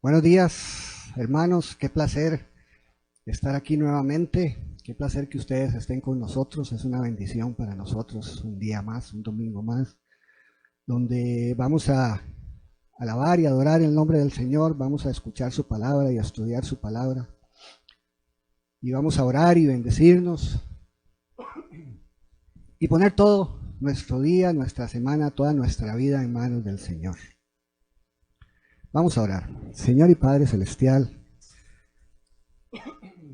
Buenos días, hermanos, qué placer estar aquí nuevamente, qué placer que ustedes estén con nosotros, es una bendición para nosotros, un día más, un domingo más, donde vamos a alabar y adorar el nombre del Señor, vamos a escuchar su palabra y a estudiar su palabra, y vamos a orar y bendecirnos, y poner todo nuestro día, nuestra semana, toda nuestra vida en manos del Señor. Vamos a orar. Señor y Padre Celestial,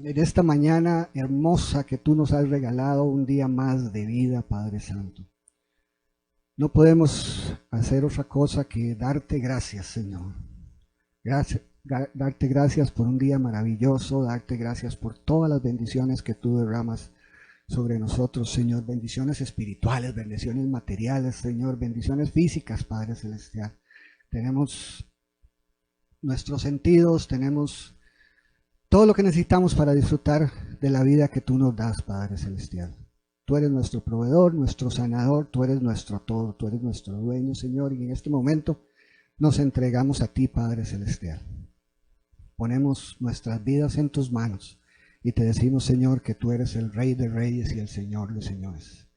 en esta mañana hermosa que tú nos has regalado un día más de vida, Padre Santo, no podemos hacer otra cosa que darte gracias, Señor. Darte gracias por un día maravilloso, darte gracias por todas las bendiciones que tú derramas sobre nosotros, Señor. Bendiciones espirituales, bendiciones materiales, Señor, bendiciones físicas, Padre Celestial. Tenemos nuestros sentidos, tenemos todo lo que necesitamos para disfrutar de la vida que tú nos das, Padre Celestial. Tú eres nuestro proveedor, nuestro sanador, tú eres nuestro todo, tú eres nuestro dueño, Señor, y en este momento nos entregamos a ti, Padre Celestial. Ponemos nuestras vidas en tus manos y te decimos, Señor, que tú eres el Rey de Reyes y el Señor de Señores.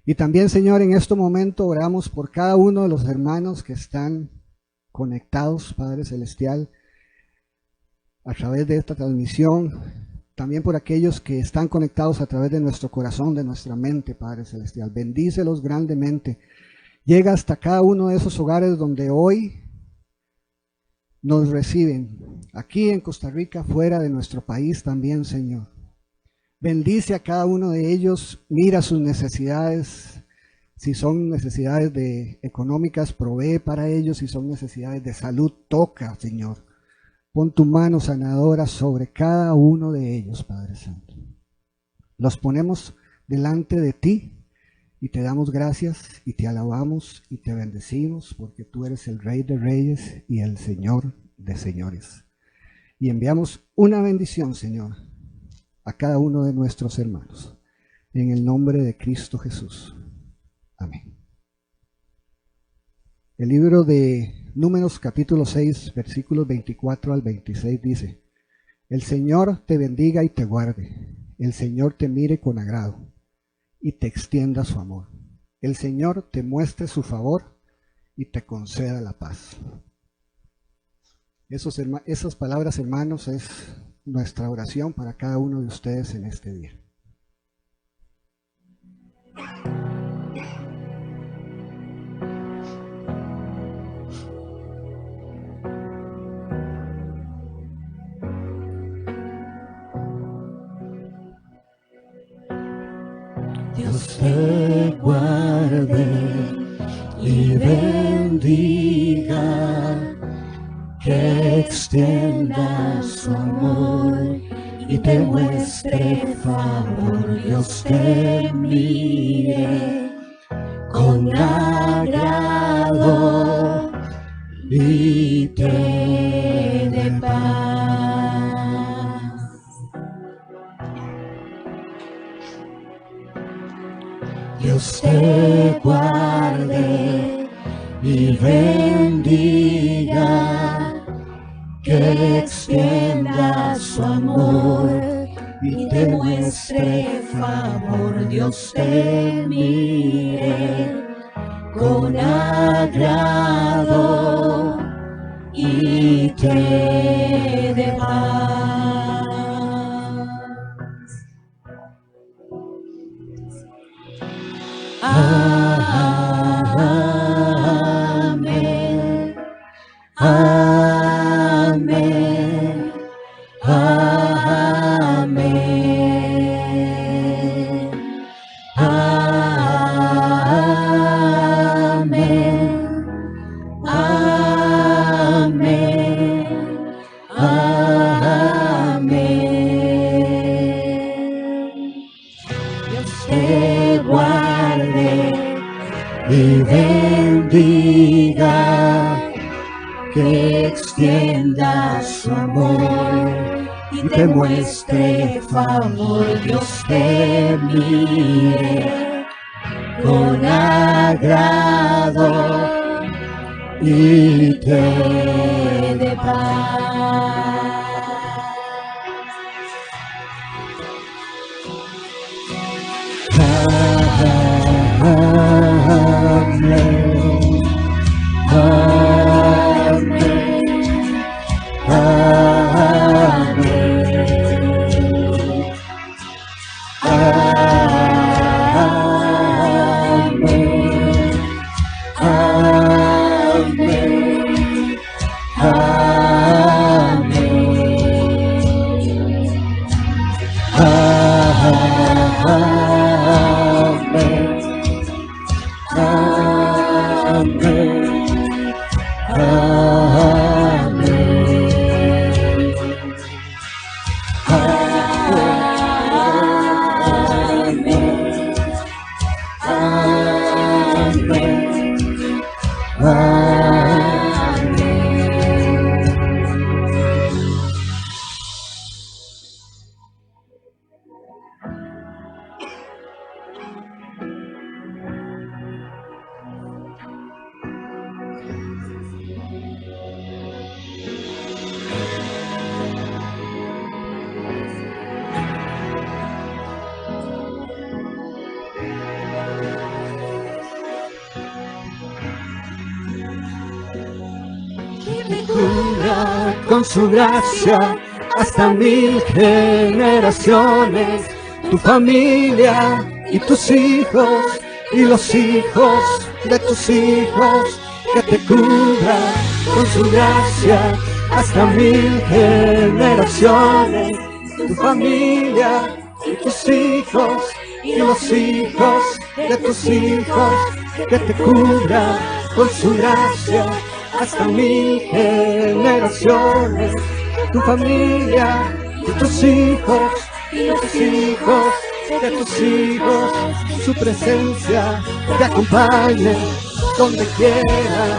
Y también, Señor, en este momento oramos por cada uno de los hermanos que están conectados, Padre Celestial, a través de esta transmisión, también por aquellos que están conectados a través de nuestro corazón, de nuestra mente, Padre Celestial. Bendícelos grandemente. Llega hasta cada uno de esos hogares donde hoy nos reciben, aquí en Costa Rica, fuera de nuestro país también, Señor. Bendice a cada uno de ellos, mira sus necesidades. Si son necesidades económicas, provee para ellos. Si son necesidades de salud, toca, Señor. Pon tu mano sanadora sobre cada uno de ellos, Padre Santo. Los ponemos delante de ti y te damos gracias y te alabamos y te bendecimos porque tú eres el Rey de Reyes y el Señor de Señores. Y enviamos una bendición, Señor, a cada uno de nuestros hermanos. En el nombre de Cristo Jesús. Amén. El libro de Números capítulo 6, versículos 24 al 26 dice: El Señor te bendiga y te guarde. El Señor te mire con agrado y te extienda su amor. El Señor te muestre su favor y te conceda la paz. Esas palabras, hermanos, es nuestra oración para cada uno de ustedes en este día. Dios te guarde y bendiga, que extienda su amor y te muestre favor. Dios te mire con agrado y te dé paz. Dios te guarde y bendiga, que extienda su amor y te muestre favor. Dios te mire con agrado y te dé paz. Amén. Amén. Amén. Amén. Amén. Amén. Dios te guarde y bendiga, que extienda su amor y te muestre favor. Dios te mire con agrado y te dé paz. Con su gracia hasta 1000 generaciones, tu familia y tus hijos y los hijos de tus hijos, que te cubra con su gracia hasta 1000 generaciones, tu familia y tus hijos y los hijos de tus hijos, que te cubra con su gracia hasta 1000 generaciones, tu familia y tus hijos y los hijos de tus hijos, su presencia te acompañe donde quiera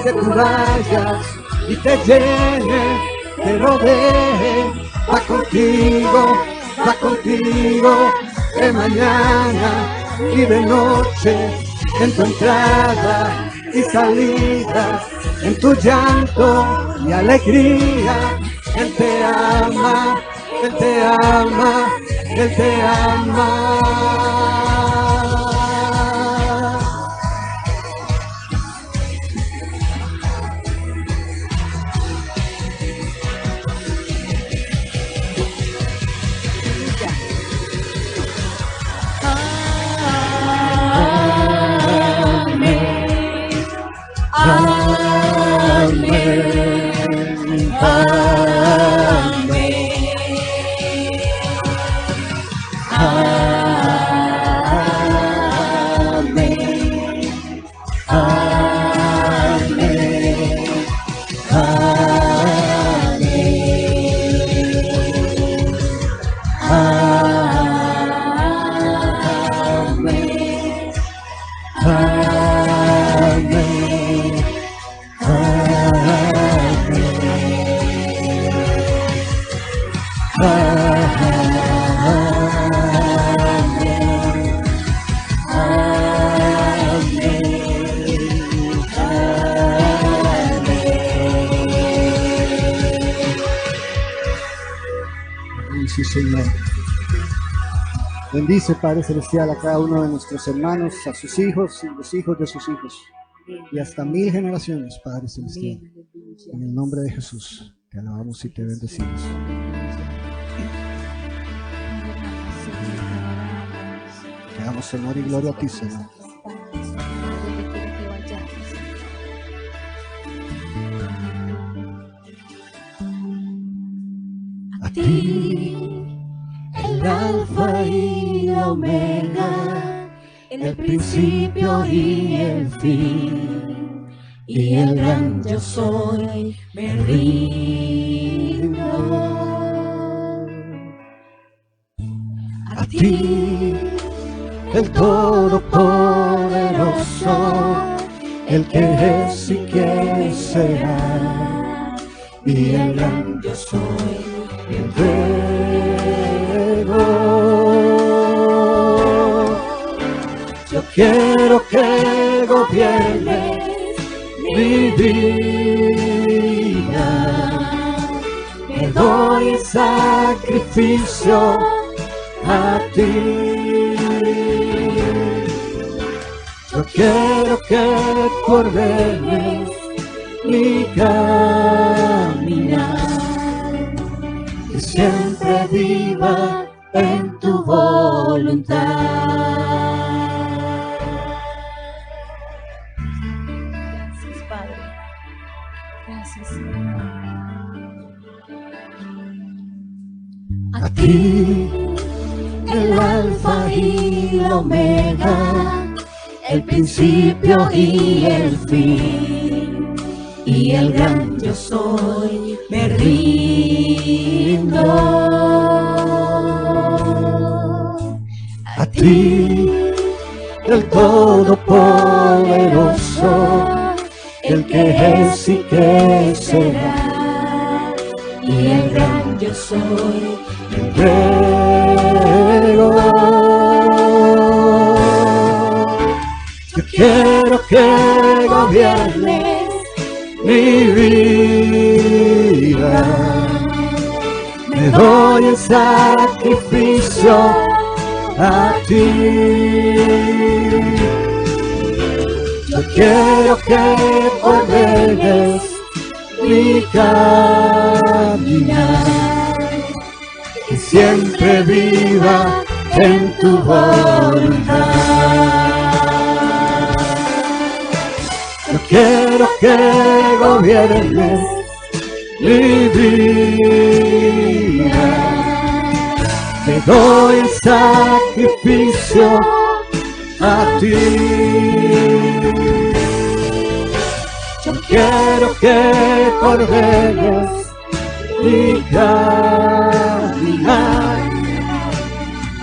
que tú vayas y te llene, te rodee, va contigo de mañana y de noche, en tu entrada y salida, en tu llanto y alegría. Él te ama, Él te ama, Él te ama. Sí, Señor. Bendice, Padre Celestial, a cada uno de nuestros hermanos, a sus hijos y los hijos de sus hijos, y hasta 1000 generaciones, Padre Celestial. En el nombre de Jesús, te alabamos y te bendecimos. Te damos honor y gloria a ti, Señor. A ti, el Alfa y la Omega, el principio y el fin, y el gran yo soy, me rindo. A ti, el Todopoderoso, el que es y que será, y el gran yo soy, me entrego. Yo quiero que gobiernes mi vida, me doy en sacrificio a ti. Yo quiero que tú ordenes mi caminar, que siempre viva en tu voluntad. Gracias, Padre. Gracias, Señor. A ti, el alfa y el omega, el principio y el fin, y el gran yo soy, me rindo. A ti, el todopoderoso, el que es y que será, y el gran yo soy, me entrego. Yo quiero que gobiernes mi vida, me doy en sacrificio a ti. Yo quiero que ordenes mi caminar, que siempre viva en tu voluntad. Yo quiero que gobiernes mi vida, te doy en sacrificio a ti. Yo quiero que ordenes mi caminar,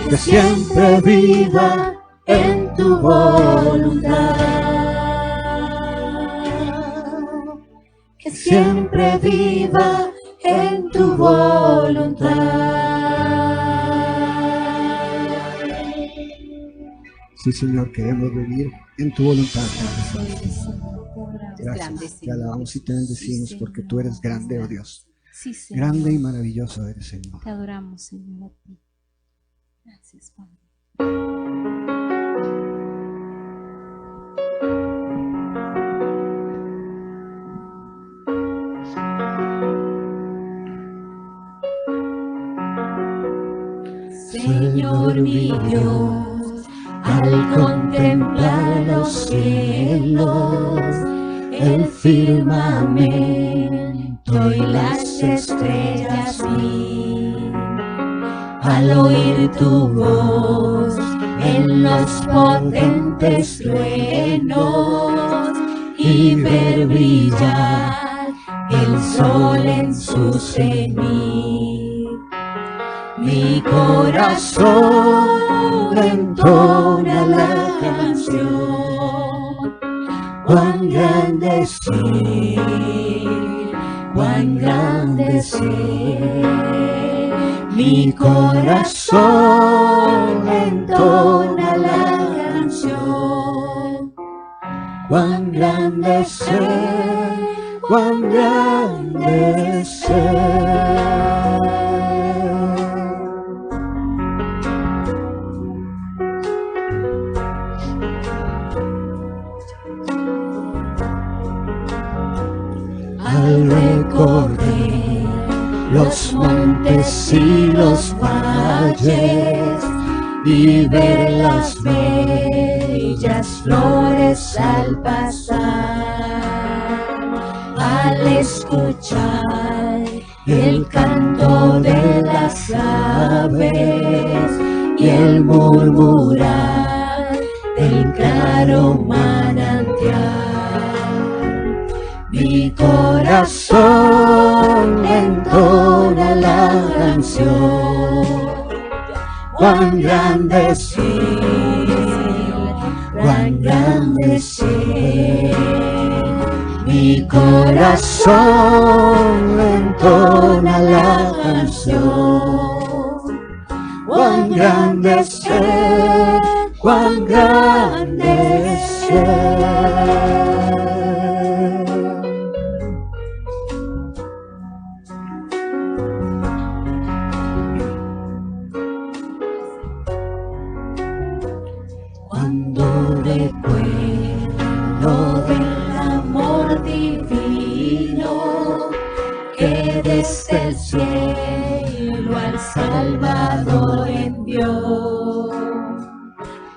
que siempre viva en tu voluntad. Que siempre viva en tu voluntad. Sí, Señor, queremos vivir en tu voluntad. Gracias, te alabamos y te bendecimos porque tú eres grande, oh Dios. Sí, Señor. Grande y maravilloso eres, Señor. Te adoramos, Señor, a ti. Gracias, Padre. Señor mi Dios, al contemplar los cielos, el firmamento y las estrellas vi, al oír tu voz en los potentes truenos y ver brillar el sol en su cenit. Mi corazón entona la canción, cuán grande es Él, cuán grande es Él. Mi corazón entona la canción, cuán grande es Él, cuán grande es Él. Al recorrer los montes y los valles y ver las bellas flores al pasar, al escuchar el canto de las aves y el murmurar del claro manantial. Mi corazón entona la canción, cuán grande es Él, cuán grande es Él. Mi corazón entona la canción, canción. Cuán grande es Él, cuán grande es Él. Cuando recuerdo del amor divino que desde el cielo al Salvador envió,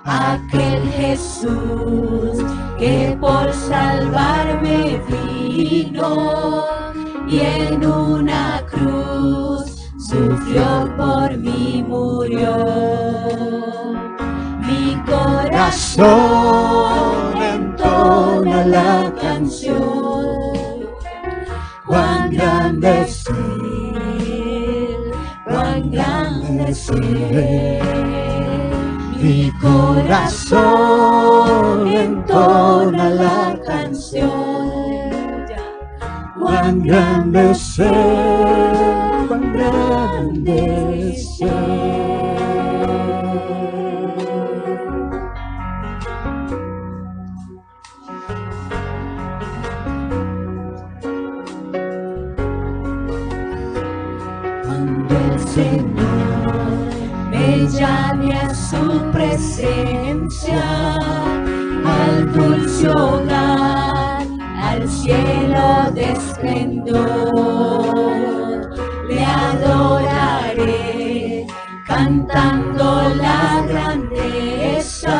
aquel Jesús que por salvarme vino y en una cruz sufrió por mí, murió. Mi corazón entona la canción. Cuán grande es Él, cuán grande es Él. Mi corazón entona la canción. Cuán grande es Él, cuán grande es Él. Cuando el Señor me llame a su presencia, al dulce hogar, al cielo de esplendor, le adoraré cantando la grandeza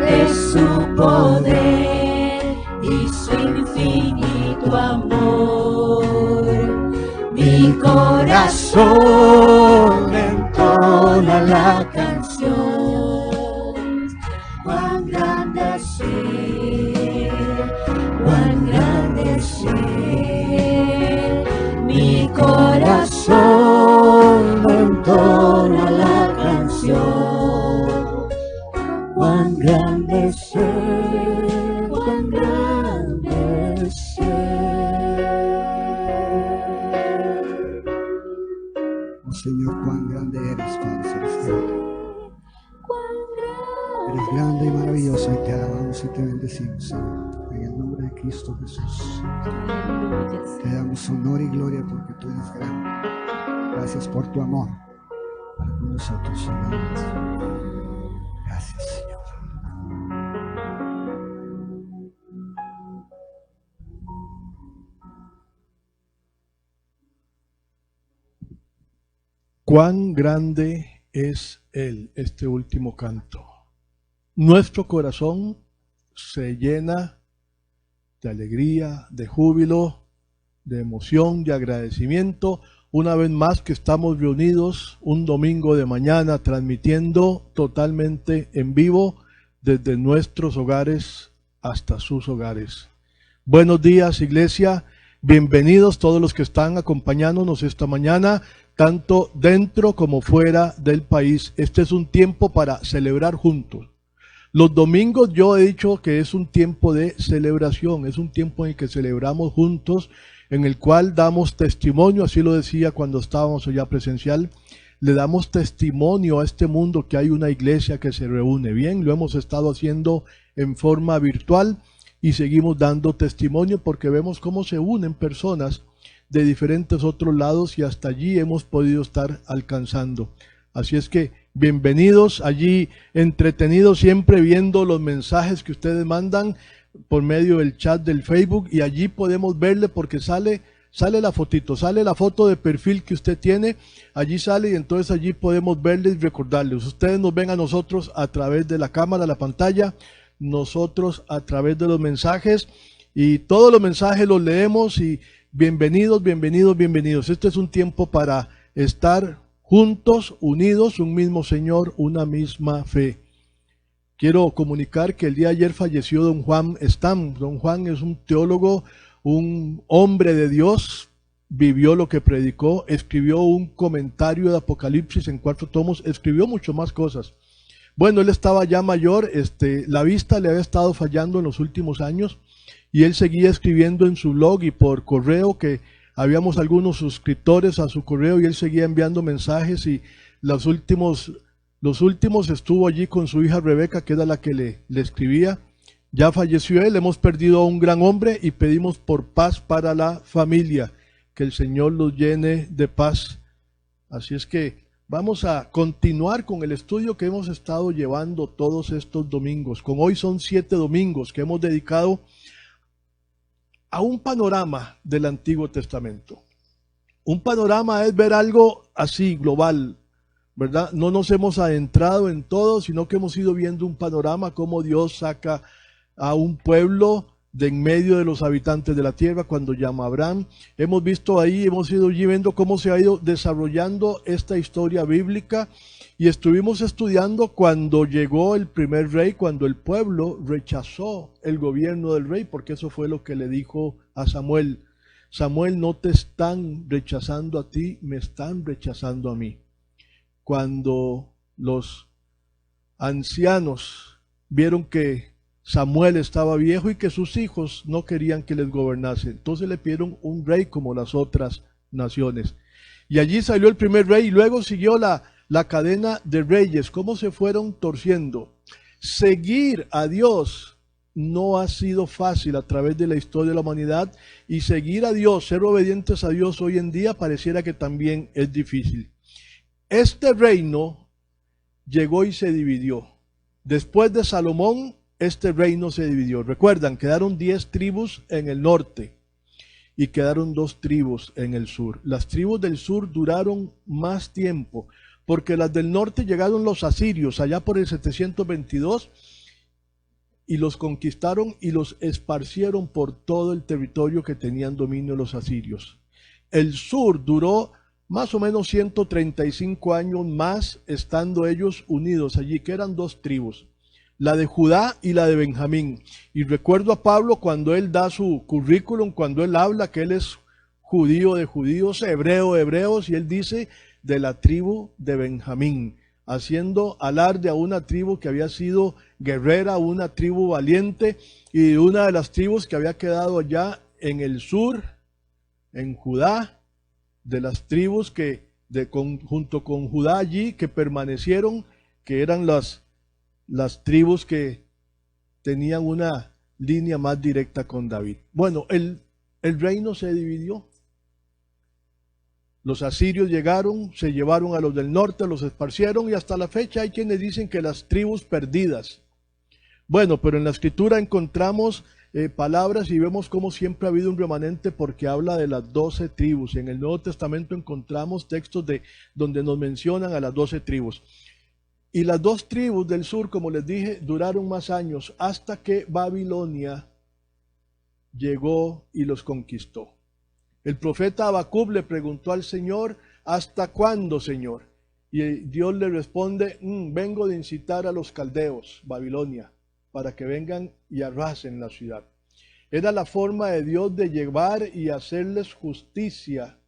de su poder y su infinito amor. Mi corazón entona la canción. Cuán grande es Él, cuán grande es Él. Mi corazón entona la canción. Cuán grande es Él, cuán grande es Él. Oh Señor, cuán grande eres, Padre Celestial. Eres grande y maravilloso y te alabamos y te bendecimos, Señor. En el nombre de Cristo Jesús. Te damos honor y gloria porque tú eres grande. Gracias por tu amor para con nosotros, Señor. Gracias, Señor. Cuán grande es Él, este último canto. Nuestro corazón se llena de alegría, de júbilo, de emoción, de agradecimiento, una vez más que estamos reunidos un domingo de mañana transmitiendo totalmente en vivo desde nuestros hogares hasta sus hogares. Buenos días, iglesia. Bienvenidos todos los que están acompañándonos esta mañana, tanto dentro como fuera del país. Este es un tiempo para celebrar juntos. Los domingos yo he dicho que es un tiempo de celebración, es un tiempo en el que celebramos juntos, en el cual damos testimonio, así lo decía cuando estábamos allá presencial, le damos testimonio a este mundo que hay una iglesia que se reúne. Bien, lo hemos estado haciendo en forma virtual y seguimos dando testimonio porque vemos cómo se unen personas de diferentes otros lados y hasta allí hemos podido estar alcanzando. Así es que bienvenidos allí, entretenidos siempre viendo los mensajes que ustedes mandan por medio del chat del Facebook, y allí podemos verle porque sale la fotito, sale la foto de perfil que usted tiene, allí sale y entonces allí podemos verles y recordarles. Ustedes nos ven a nosotros a través de la cámara, la pantalla, nosotros a través de los mensajes, y todos los mensajes los leemos. Y bienvenidos, bienvenidos, bienvenidos. Este es un tiempo para estar juntos, unidos, un mismo Señor, una misma fe. Quiero comunicar que el día de ayer falleció don Juan Stam. Don Juan es un teólogo, un hombre de Dios, vivió lo que predicó, escribió un comentario de Apocalipsis en 4 tomos, escribió mucho más cosas. Bueno, él estaba ya mayor, la vista le había estado fallando en los últimos años, y él seguía escribiendo en su blog y por correo, que habíamos algunos suscriptores a su correo y él seguía enviando mensajes, y los últimos estuvo allí con su hija Rebeca, que era la que le escribía. Ya falleció él, hemos perdido a un gran hombre y pedimos por paz para la familia, que el Señor los llene de paz. Así es que vamos a continuar con el estudio que hemos estado llevando todos estos domingos. Con hoy son 7 domingos que hemos dedicado a un panorama del Antiguo Testamento. Un panorama es ver algo así, global, ¿verdad? No nos hemos adentrado en todo, sino que hemos ido viendo un panorama, cómo Dios saca a un pueblo de en medio de los habitantes de la tierra cuando llama a Abraham. Hemos visto ahí, hemos ido viendo cómo se ha ido desarrollando esta historia bíblica, y estuvimos estudiando cuando llegó el primer rey, cuando el pueblo rechazó el gobierno del rey, porque eso fue lo que le dijo a Samuel. Samuel, no te están rechazando a ti, me están rechazando a mí. Cuando los ancianos vieron que Samuel estaba viejo y que sus hijos no querían que les gobernase, entonces le pidieron un rey como las otras naciones. Y allí salió el primer rey, y luego siguió la cadena de reyes, cómo se fueron torciendo. Seguir a Dios no ha sido fácil a través de la historia de la humanidad, y seguir a Dios, ser obedientes a Dios hoy en día pareciera que también es difícil. Este reino llegó y se dividió. Después de Salomón, este reino se dividió. Recuerdan, quedaron 10 tribus en el norte y quedaron 2 tribus en el sur. Las tribus del sur duraron más tiempo, porque las del norte llegaron los asirios allá por el 722 y los conquistaron y los esparcieron por todo el territorio que tenían dominio los asirios. El sur duró más o menos 135 años más, estando ellos unidos allí, que eran 2 tribus, la de Judá y la de Benjamín. Y recuerdo a Pablo cuando él da su currículum, cuando él habla que él es judío de judíos, hebreo de hebreos, y él dice de la tribu de Benjamín, haciendo alarde a una tribu que había sido guerrera, una tribu valiente, y una de las tribus que había quedado allá en el sur, en Judá, de las tribus que junto con Judá allí que permanecieron, que eran las tribus que tenían una línea más directa con David. Bueno, el reino se dividió. Los asirios llegaron, se llevaron a los del norte, los esparcieron, y hasta la fecha hay quienes dicen que las tribus perdidas. Bueno, pero en la escritura encontramos palabras y vemos cómo siempre ha habido un remanente, porque habla de las 12 tribus. En el Nuevo Testamento encontramos textos donde nos mencionan a las 12 tribus. Y las 2 tribus del sur, como les dije, duraron más años, hasta que Babilonia llegó y los conquistó. El profeta Habacuc le preguntó al Señor, ¿hasta cuándo, Señor? Y Dios le responde, vengo de incitar a los caldeos, Babilonia, para que vengan y arrasen la ciudad. Era la forma de Dios de llevar y hacerles justicia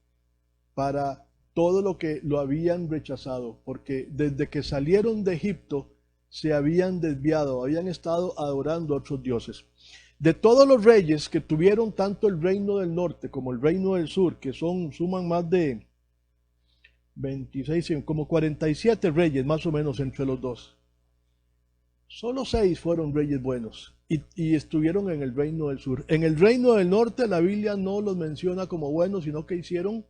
para todo lo que lo habían rechazado, porque desde que salieron de Egipto se habían desviado, habían estado adorando a otros dioses. De todos los reyes que tuvieron tanto el reino del norte como el reino del sur, que suman más de 26, como 47 reyes más o menos entre los dos, solo 6 fueron reyes buenos y estuvieron en el reino del sur. En el reino del norte la Biblia no los menciona como buenos, sino que hicieron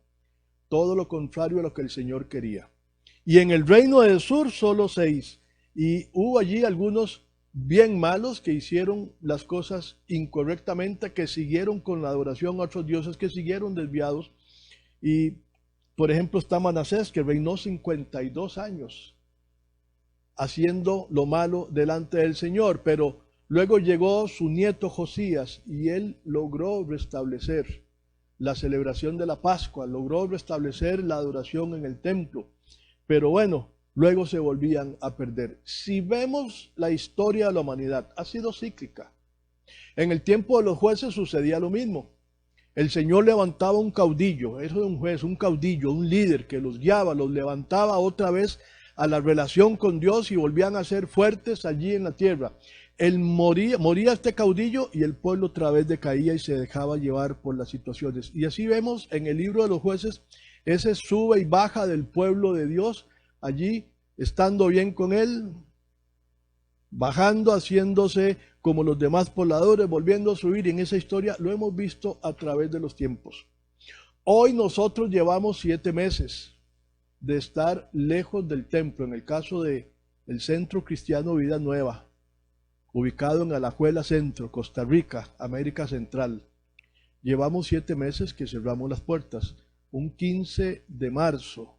todo lo contrario a lo que el Señor quería. Y en el reino del sur solo 6. Y hubo allí algunos bien malos que hicieron las cosas incorrectamente, que siguieron con la adoración a otros dioses, que siguieron desviados. Y por ejemplo está Manasés, que reinó 52 años haciendo lo malo delante del Señor, pero luego llegó su nieto Josías y él logró restablecer la celebración de la Pascua, logró restablecer la adoración en el templo, pero bueno, luego se volvían a perder. Si vemos la historia de la humanidad, ha sido cíclica. En el tiempo de los jueces sucedía lo mismo. El Señor levantaba un caudillo, eso de un juez, un caudillo, un líder que los guiaba, los levantaba otra vez a la relación con Dios y volvían a ser fuertes allí en la tierra. moría este caudillo y el pueblo otra vez decaía y se dejaba llevar por las situaciones. Y así vemos en el libro de los jueces ese sube y baja del pueblo de Dios, allí estando bien con él, bajando, haciéndose como los demás pobladores, volviendo a subir. Y en esa historia lo hemos visto a través de los tiempos. Hoy nosotros llevamos 7 meses de estar lejos del templo, en el caso de el Centro Cristiano Vida Nueva, ubicado en Alajuela Centro, Costa Rica, América Central. Llevamos 7 meses que cerramos las puertas. Un 15 de marzo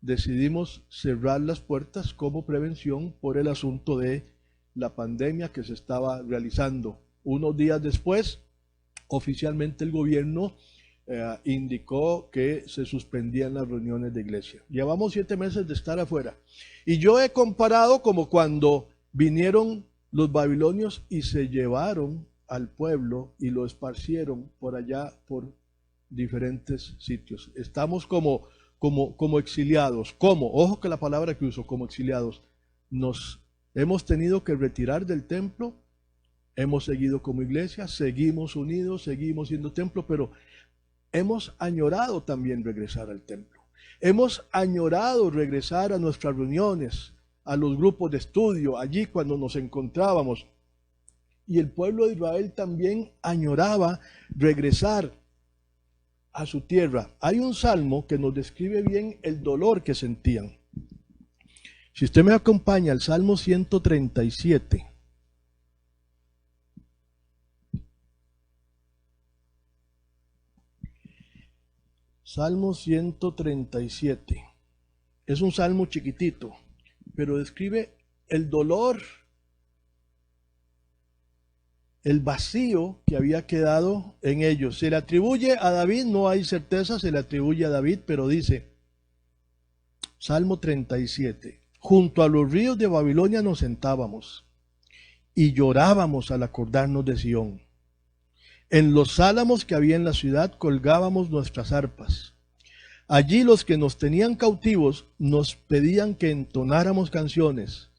decidimos cerrar las puertas como prevención por el asunto de la pandemia que se estaba realizando. Unos días después, oficialmente el gobierno indicó que se suspendían las reuniones de iglesia. Llevamos 7 meses de estar afuera. Y yo he comparado como cuando vinieron los babilonios y se llevaron al pueblo y lo esparcieron por allá, por diferentes sitios. Estamos como exiliados. ¿Cómo? Ojo que la palabra que uso, como exiliados. Nos hemos tenido que retirar del templo, hemos seguido como iglesia, seguimos unidos, seguimos siendo templo, pero hemos añorado también regresar al templo. Hemos añorado regresar a nuestras reuniones, a los grupos de estudio, allí cuando nos encontrábamos. Y el pueblo de Israel también añoraba regresar a su tierra. Hay un salmo que nos describe bien el dolor que sentían. Si usted me acompaña al Salmo 137. Salmo 137. Es un salmo chiquitito, pero describe el dolor, el vacío que había quedado en ellos. Se le atribuye a David, no hay certeza, se le atribuye a David, pero dice, Salmo 37, junto a los ríos de Babilonia nos sentábamos y llorábamos al acordarnos de Sión. En los álamos que había en la ciudad colgábamos nuestras arpas. Allí los que nos tenían cautivos nos pedían que entonáramos canciones.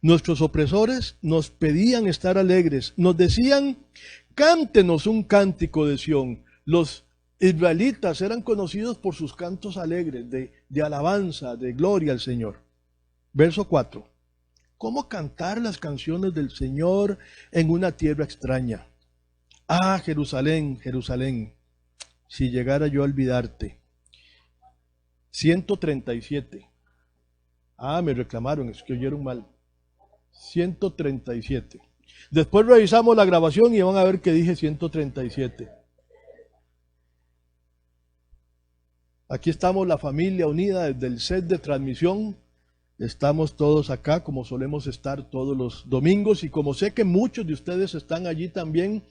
Nuestros opresores nos pedían estar alegres. Nos decían, cántenos un cántico de Sión. Los israelitas eran conocidos por sus cantos alegres, de alabanza, de gloria al Señor. Verso 4. ¿Cómo cantar las canciones del Señor en una tierra extraña? Ah, Jerusalén, Jerusalén, si llegara yo a olvidarte. 137. Ah, me reclamaron, es que oyeron mal. 137. Después revisamos la grabación y van a ver que dije 137. Aquí estamos la familia unida desde el set de transmisión. Estamos todos acá como solemos estar todos los domingos y como sé que muchos de ustedes están allí también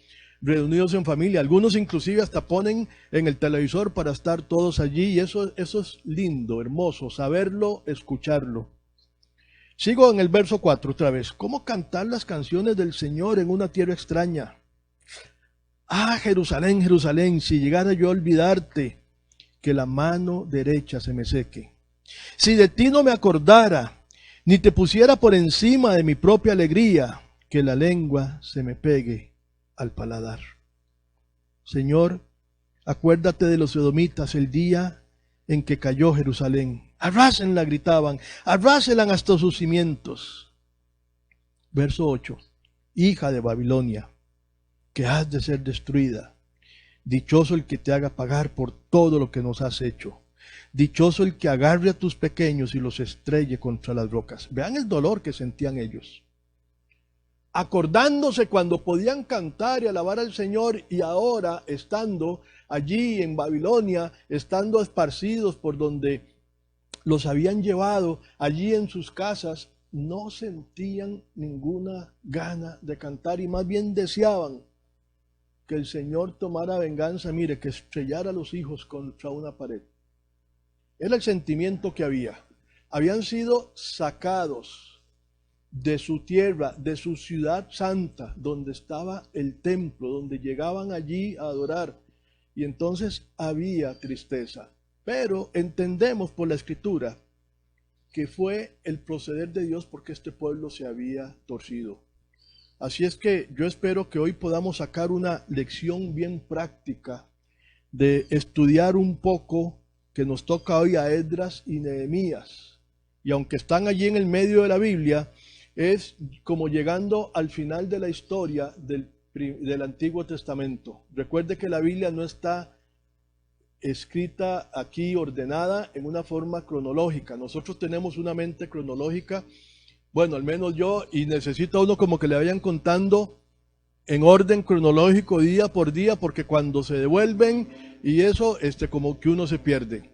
reunidos en familia. Algunos inclusive hasta ponen en el televisor para estar todos allí y eso es lindo, hermoso, saberlo, escucharlo. Sigo en el verso 4 otra vez. ¿Cómo cantar las canciones del Señor en una tierra extraña? Ah, Jerusalén, Jerusalén, si llegara yo a olvidarte, que la mano derecha se me seque. Si de ti no me acordara, ni te pusiera por encima de mi propia alegría, que la lengua se me pegue al paladar. Señor, acuérdate de los edomitas el día en que cayó Jerusalén. Arrásenla, gritaban, arrásenla hasta sus cimientos. Verso 8. Hija de Babilonia, que has de ser destruida. Dichoso el que te haga pagar por todo lo que nos has hecho. Dichoso el que agarre a tus pequeños y los estrelle contra las rocas. Vean el dolor que sentían ellos. Acordándose cuando podían cantar y alabar al Señor y ahora estando allí en Babilonia, estando esparcidos por donde los habían llevado, allí en sus casas, no sentían ninguna gana de cantar y más bien deseaban que el Señor tomara venganza, mire, que estrellara a los hijos contra una pared. Era el sentimiento que había. Habían sido sacados de su tierra, de su ciudad santa, donde estaba el templo, donde llegaban allí a adorar. Y entonces había tristeza. Pero entendemos por la Escritura que fue el proceder de Dios porque este pueblo se había torcido. Así es que yo espero que hoy podamos sacar una lección bien práctica de estudiar un poco que nos toca hoy a Esdras y Nehemías. Y aunque están allí en el medio de la Biblia, es como llegando al final de la historia del Antiguo Testamento. Recuerde que la Biblia no está escrita aquí, ordenada en una forma cronológica. Nosotros tenemos una mente cronológica, bueno, al menos yo, y necesita uno como que le vayan contando en orden cronológico día por día, porque cuando se devuelven y eso, como que uno se pierde.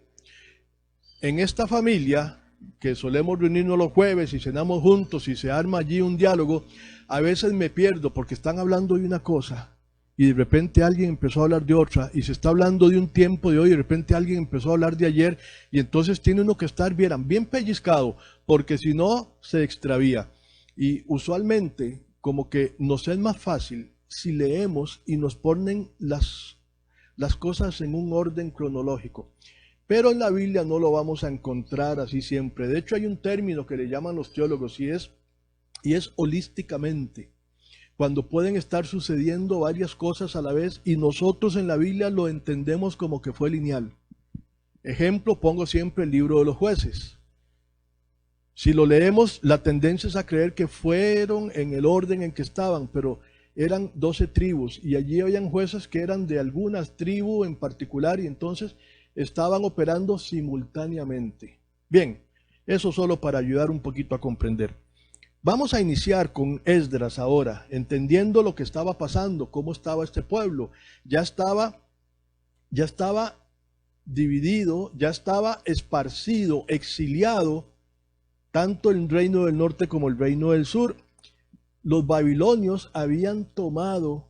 En esta familia, que solemos reunirnos los jueves y cenamos juntos y se arma allí un diálogo, a veces me pierdo porque están hablando de una cosa y de repente alguien empezó a hablar de otra, y se está hablando de un tiempo de hoy y de repente alguien empezó a hablar de ayer, y entonces tiene uno que estar bien pellizcado, porque si no se extravía. Y usualmente como que nos es más fácil si leemos y nos ponen las cosas en un orden cronológico. Pero en la Biblia no lo vamos a encontrar así siempre. De hecho hay un término que le llaman los teólogos y es holísticamente, cuando pueden estar sucediendo varias cosas a la vez y nosotros en la Biblia lo entendemos como que fue lineal. Ejemplo, pongo siempre el libro de los jueces. Si lo leemos, la tendencia es a creer que fueron en el orden en que estaban, pero eran 12 tribus y allí habían jueces que eran de algunas tribus en particular y entonces estaban operando simultáneamente. Bien, eso solo para ayudar un poquito a comprender. Vamos a iniciar con Esdras ahora, entendiendo lo que estaba pasando, cómo estaba este pueblo. Ya estaba dividido, ya estaba esparcido, exiliado, tanto el reino del norte como el reino del sur. Los babilonios habían tomado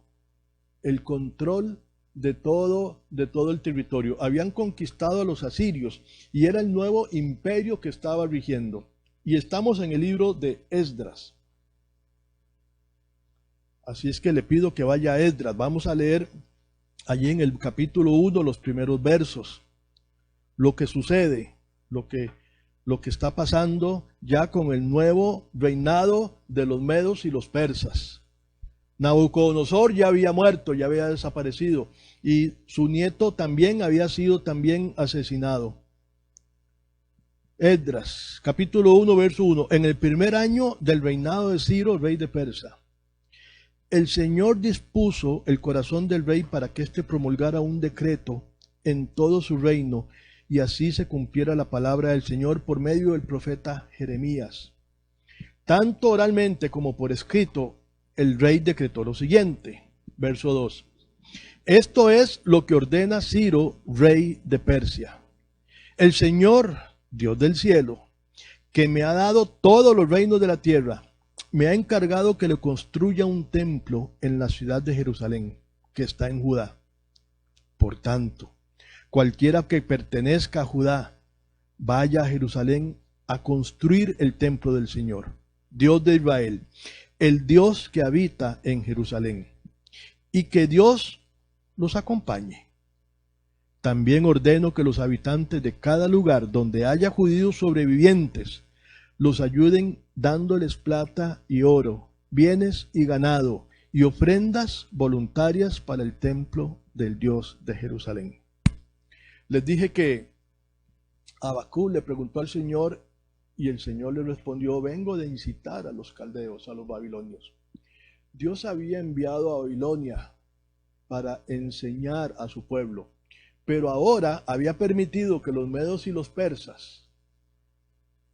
el control de todo el territorio. Habían conquistado a los asirios y era el nuevo imperio que estaba rigiendo. Y estamos en el libro de Esdras. Así es que le pido que vaya a Esdras. Vamos a leer allí en el capítulo 1 los primeros versos. Lo que sucede, lo que está pasando ya con el nuevo reinado de los medos y los persas. Nabucodonosor ya había muerto, ya había desaparecido, y su nieto también había sido asesinado. Esdras, capítulo 1, verso 1. En el primer año del reinado de Ciro, rey de Persia, el Señor dispuso el corazón del rey para que éste promulgara un decreto en todo su reino, y así se cumpliera la palabra del Señor por medio del profeta Jeremías. Tanto oralmente como por escrito, el rey decretó lo siguiente, verso 2. Esto es lo que ordena Ciro, rey de Persia. El Señor, Dios del cielo, que me ha dado todos los reinos de la tierra, me ha encargado que le construya un templo en la ciudad de Jerusalén, que está en Judá. Por tanto, cualquiera que pertenezca a Judá, vaya a Jerusalén a construir el templo del Señor, Dios de Israel, el Dios que habita en Jerusalén, y que Dios los acompañe. También ordeno que los habitantes de cada lugar donde haya judíos sobrevivientes los ayuden dándoles plata y oro, bienes y ganado, y ofrendas voluntarias para el templo del Dios de Jerusalén. Les dije que Habacuc le preguntó al Señor y el Señor le respondió: vengo de incitar a los caldeos, a los babilonios. Dios había enviado a Babilonia para enseñar a su pueblo, pero ahora había permitido que los medos y los persas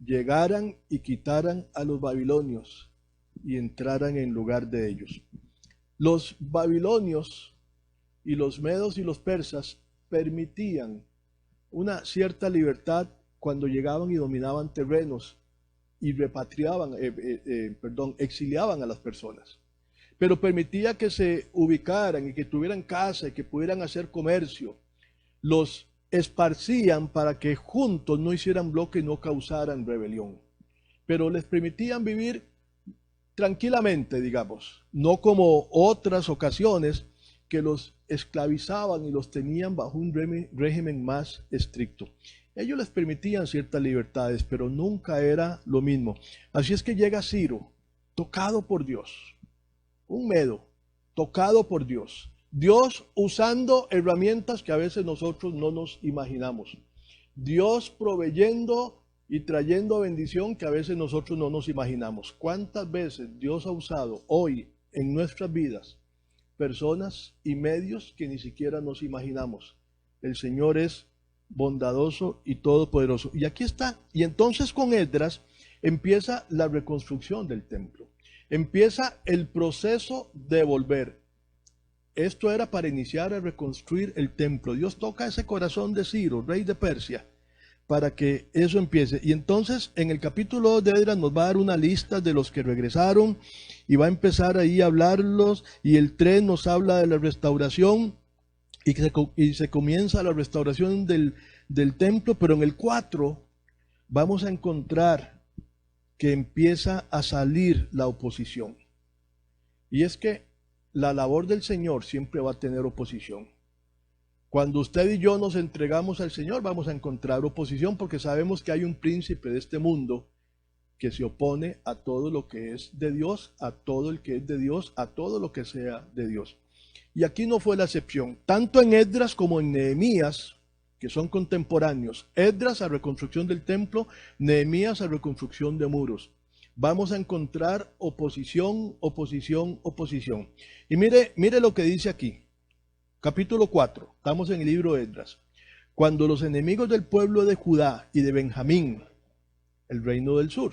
llegaran y quitaran a los babilonios y entraran en lugar de ellos. Los babilonios y los medos y los persas permitían una cierta libertad cuando llegaban y dominaban terrenos y exiliaban a las personas. Pero permitía que se ubicaran y que tuvieran casa y que pudieran hacer comercio. Los esparcían para que juntos no hicieran bloque y no causaran rebelión. Pero les permitían vivir tranquilamente, digamos, no como otras ocasiones que los esclavizaban y los tenían bajo un régimen más estricto. Ellos les permitían ciertas libertades, pero nunca era lo mismo. Así es que llega Ciro, tocado por Dios, un medo, tocado por Dios. Dios usando herramientas que a veces nosotros no nos imaginamos. Dios proveyendo y trayendo bendición que a veces nosotros no nos imaginamos. ¿Cuántas veces Dios ha usado hoy en nuestras vidas personas y medios que ni siquiera nos imaginamos? El Señor es bondadoso y todopoderoso. Y aquí está. Y entonces con Esdras empieza la reconstrucción del templo. Empieza el proceso de volver. Esto era para iniciar a reconstruir el templo. Dios toca ese corazón de Ciro, rey de Persia, para que eso empiece. Y entonces en el capítulo 2 de Esdras nos va a dar una lista de los que regresaron y va a empezar ahí a hablarlos. Y el 3 nos habla de la restauración y se comienza la restauración del templo. Pero en el 4 vamos a encontrar que empieza a salir la oposición. Y es que la labor del Señor siempre va a tener oposición. Cuando usted y yo nos entregamos al Señor, vamos a encontrar oposición porque sabemos que hay un príncipe de este mundo que se opone a todo lo que es de Dios, a todo el que es de Dios, a todo lo que sea de Dios. Y aquí no fue la excepción. Tanto en Esdras como en Nehemías, que son contemporáneos. Esdras a reconstrucción del templo, Nehemías a reconstrucción de muros. Vamos a encontrar oposición, oposición, oposición. Y mire lo que dice aquí. Capítulo 4, estamos en el libro de Esdras. Cuando los enemigos del pueblo de Judá y de Benjamín, el reino del sur,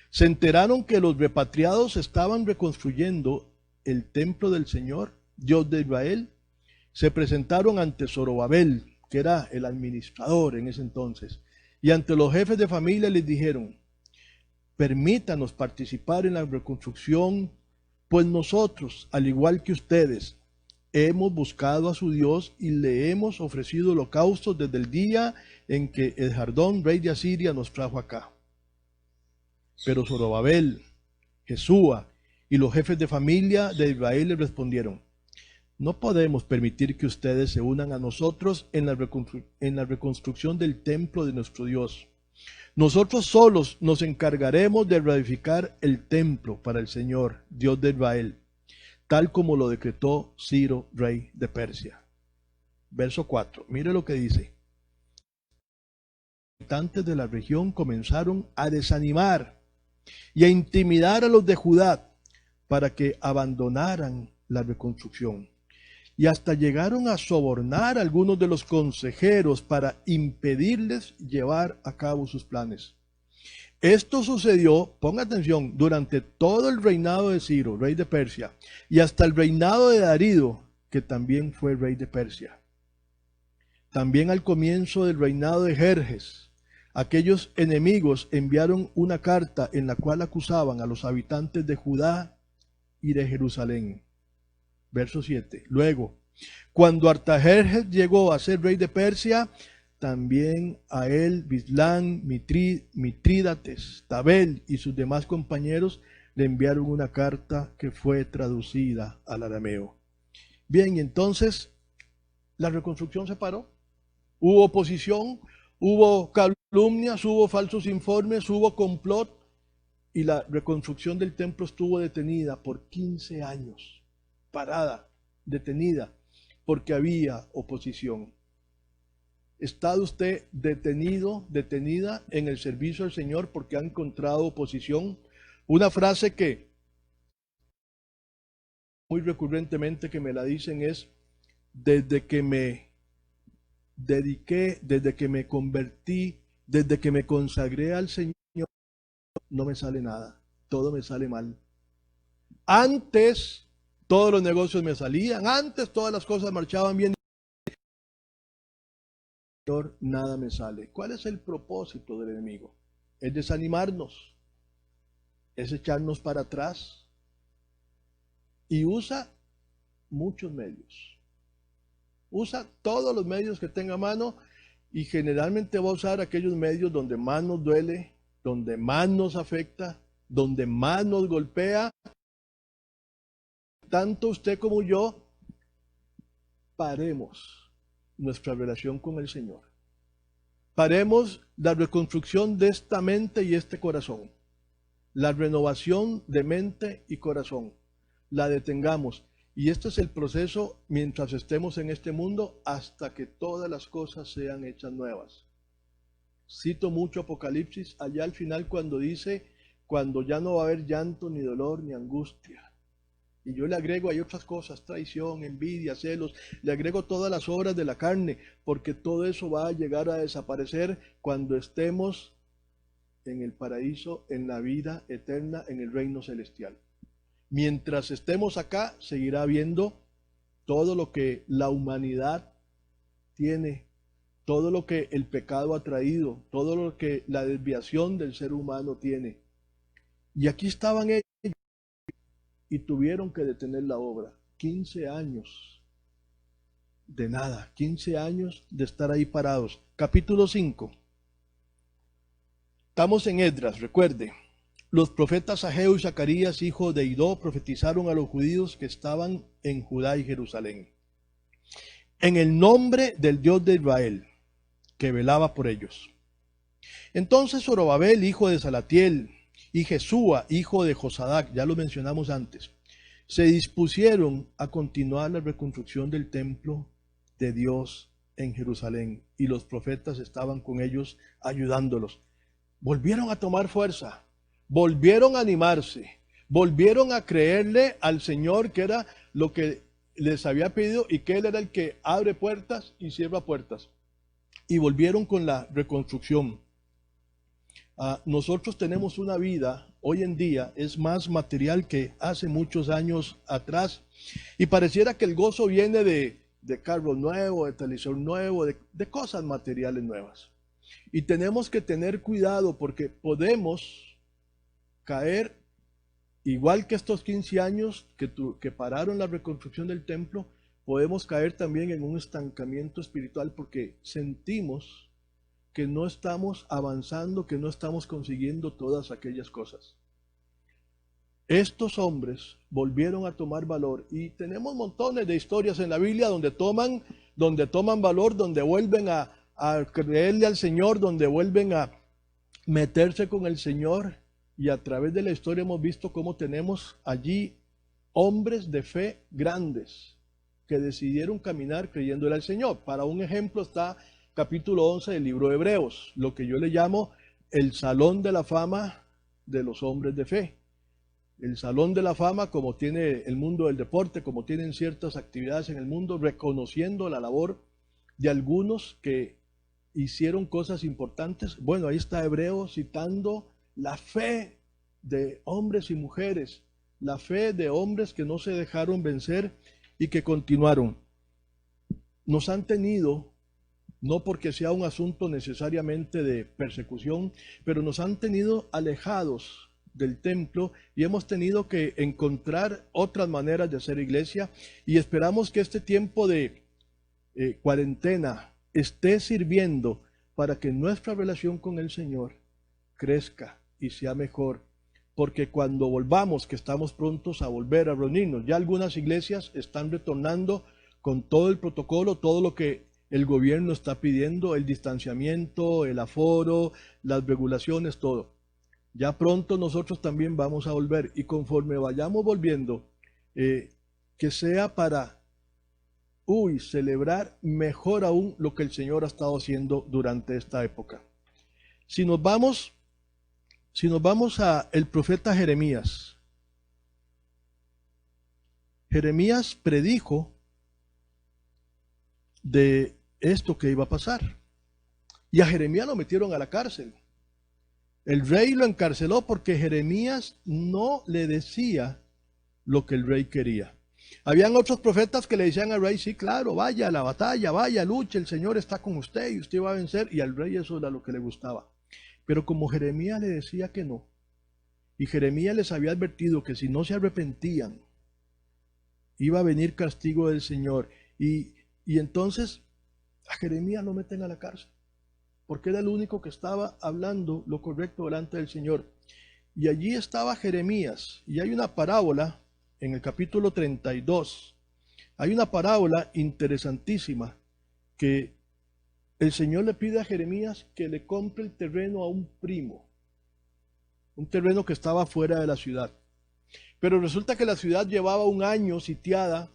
se enteraron que los repatriados estaban reconstruyendo el templo del Señor, Dios de Israel, se presentaron ante Zorobabel, que era el administrador en ese entonces, y ante los jefes de familia les dijeron: permítanos participar en la reconstrucción, pues nosotros, al igual que ustedes, hemos buscado a su Dios y le hemos ofrecido holocaustos desde el día en que Esdras, rey de Asiria, nos trajo acá. Pero Zorobabel, Jesúa y los jefes de familia de Israel le respondieron: no podemos permitir que ustedes se unan a nosotros en la reconstrucción del templo de nuestro Dios. Nosotros solos nos encargaremos de reedificar el templo para el Señor, Dios de Israel, tal como lo decretó Ciro, rey de Persia. Verso 4, mire lo que dice. Los habitantes de la región comenzaron a desanimar y a intimidar a los de Judá para que abandonaran la reconstrucción. Y hasta llegaron a sobornar a algunos de los consejeros para impedirles llevar a cabo sus planes. Esto sucedió, ponga atención, durante todo el reinado de Ciro, rey de Persia, y hasta el reinado de Darío, que también fue rey de Persia. También al comienzo del reinado de Jerjes, aquellos enemigos enviaron una carta en la cual acusaban a los habitantes de Judá y de Jerusalén. Verso 7. Luego, cuando Artajerjes llegó a ser rey de Persia, también a él Bislán, Mitrídates, Tabel y sus demás compañeros le enviaron una carta que fue traducida al arameo. Bien, y entonces la reconstrucción se paró. Hubo oposición, hubo calumnias, hubo falsos informes, hubo complot y la reconstrucción del templo estuvo detenida por 15 años. Parada, detenida, porque había oposición. ¿Está usted detenido, detenida en el servicio al Señor porque ha encontrado oposición? Una frase que muy recurrentemente que me la dicen es: desde que me dediqué, desde que me convertí, desde que me consagré al Señor, no me sale nada, todo me sale mal. Antes todos los negocios me salían, antes todas las cosas marchaban bien. Señor, nada me sale. ¿Cuál es el propósito del enemigo? Es desanimarnos, es echarnos para atrás y usa muchos medios. Usa todos los medios que tenga a mano y generalmente va a usar aquellos medios donde más nos duele, donde más nos afecta, donde más nos golpea. Tanto usted como yo, paremos nuestra relación con el Señor. Paremos la reconstrucción de esta mente y este corazón. La renovación de mente y corazón. la detengamos. Y este es el proceso mientras estemos en este mundo hasta que todas las cosas sean hechas nuevas. Cito mucho Apocalipsis, allá al final cuando dice, cuando ya no va a haber llanto, ni dolor, ni angustia. Y yo le agrego, hay otras cosas, traición, envidia, celos, le agrego todas las obras de la carne, porque todo eso va a llegar a desaparecer cuando estemos en el paraíso, en la vida eterna, en el reino celestial. Mientras estemos acá, seguirá habiendo todo lo que la humanidad tiene, todo lo que el pecado ha traído, todo lo que la desviación del ser humano tiene. Y aquí estaban ellos y tuvieron que detener la obra. 15 años de nada, 15 años de estar ahí parados. Capítulo 5. Estamos en Esdras, recuerde. Los profetas Ageo y Zacarías, hijo de Idó, profetizaron a los judíos que estaban en Judá y Jerusalén, en el nombre del Dios de Israel, que velaba por ellos. Entonces Zorobabel, hijo de Salatiel, y Jesúa, hijo de Josadac, ya lo mencionamos antes, se dispusieron a continuar la reconstrucción del templo de Dios en Jerusalén, y los profetas estaban con ellos ayudándolos. Volvieron a tomar fuerza, volvieron a animarse, volvieron a creerle al Señor que era lo que les había pedido y que Él era el que abre puertas y cierra puertas. Y volvieron con la reconstrucción. Nosotros tenemos una vida, hoy en día es más material que hace muchos años atrás, y pareciera que el gozo viene de carro nuevo, de televisor nuevo, de cosas materiales nuevas. Y tenemos que tener cuidado porque podemos caer, igual que estos 15 años que pararon la reconstrucción del templo, podemos caer también en un estancamiento espiritual porque sentimos que no estamos avanzando, que no estamos consiguiendo todas aquellas cosas. Estos hombres volvieron a tomar valor y tenemos montones de historias en la Biblia donde toman valor, donde vuelven a creerle al Señor, donde vuelven a meterse con el Señor, y a través de la historia hemos visto cómo tenemos allí hombres de fe grandes que decidieron caminar creyéndole al Señor. Para un ejemplo está capítulo 11 del libro de Hebreos, lo que yo le llamo el salón de la fama de los hombres de fe. El salón de la fama, como tiene el mundo del deporte, como tienen ciertas actividades en el mundo, reconociendo la labor de algunos que hicieron cosas importantes. Bueno, ahí está Hebreos citando la fe de hombres y mujeres, la fe de hombres que no se dejaron vencer y que continuaron. Nos han tenido, no porque sea un asunto necesariamente de persecución, pero nos han tenido alejados del templo y hemos tenido que encontrar otras maneras de hacer iglesia, y esperamos que este tiempo de cuarentena esté sirviendo para que nuestra relación con el Señor crezca y sea mejor, porque cuando volvamos, que estamos prontos a volver a reunirnos, ya algunas iglesias están retornando con todo el protocolo, todo lo que el gobierno está pidiendo, el distanciamiento, el aforo, las regulaciones, todo. Ya pronto nosotros también vamos a volver, y conforme vayamos volviendo, que sea para celebrar mejor aún lo que el Señor ha estado haciendo durante esta época. Si nos vamos a el profeta Jeremías. Jeremías predijo de esto que iba a pasar. Y a Jeremías lo metieron a la cárcel. El rey lo encarceló porque Jeremías no le decía lo que el rey quería. Habían otros profetas que le decían al rey, sí, claro, vaya a la batalla, vaya, luche, el Señor está con usted y usted va a vencer. Y al rey eso era lo que le gustaba. Pero como Jeremías le decía que no, y Jeremías les había advertido que si no se arrepentían, iba a venir castigo del Señor. Y entonces a Jeremías lo meten a la cárcel, porque era el único que estaba hablando lo correcto delante del Señor. Y allí estaba Jeremías, y hay una parábola en el capítulo 32, hay una parábola interesantísima que el Señor le pide a Jeremías que le compre el terreno a un primo, un terreno que estaba fuera de la ciudad. Pero resulta que la ciudad llevaba un año sitiada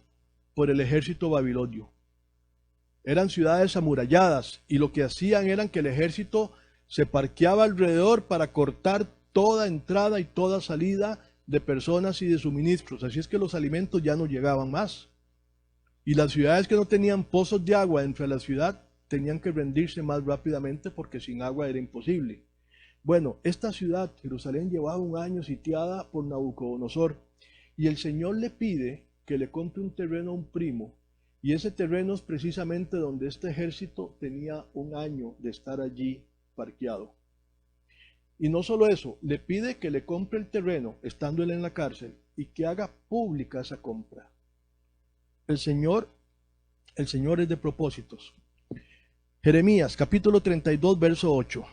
por el ejército babilonio. Eran ciudades amuralladas y lo que hacían era que el ejército se parqueaba alrededor para cortar toda entrada y toda salida de personas y de suministros. Así es que los alimentos ya no llegaban más. Y las ciudades que no tenían pozos de agua dentro de la ciudad tenían que rendirse más rápidamente porque sin agua era imposible. Bueno, esta ciudad, Jerusalén, llevaba un año sitiada por Nabucodonosor y el Señor le pide que le compre un terreno a un primo, y ese terreno es precisamente donde este ejército tenía un año de estar allí parqueado. Y no solo eso, le pide que le compre el terreno estando él en la cárcel y que haga pública esa compra. El Señor es de propósitos. Jeremías capítulo 32, verso 8.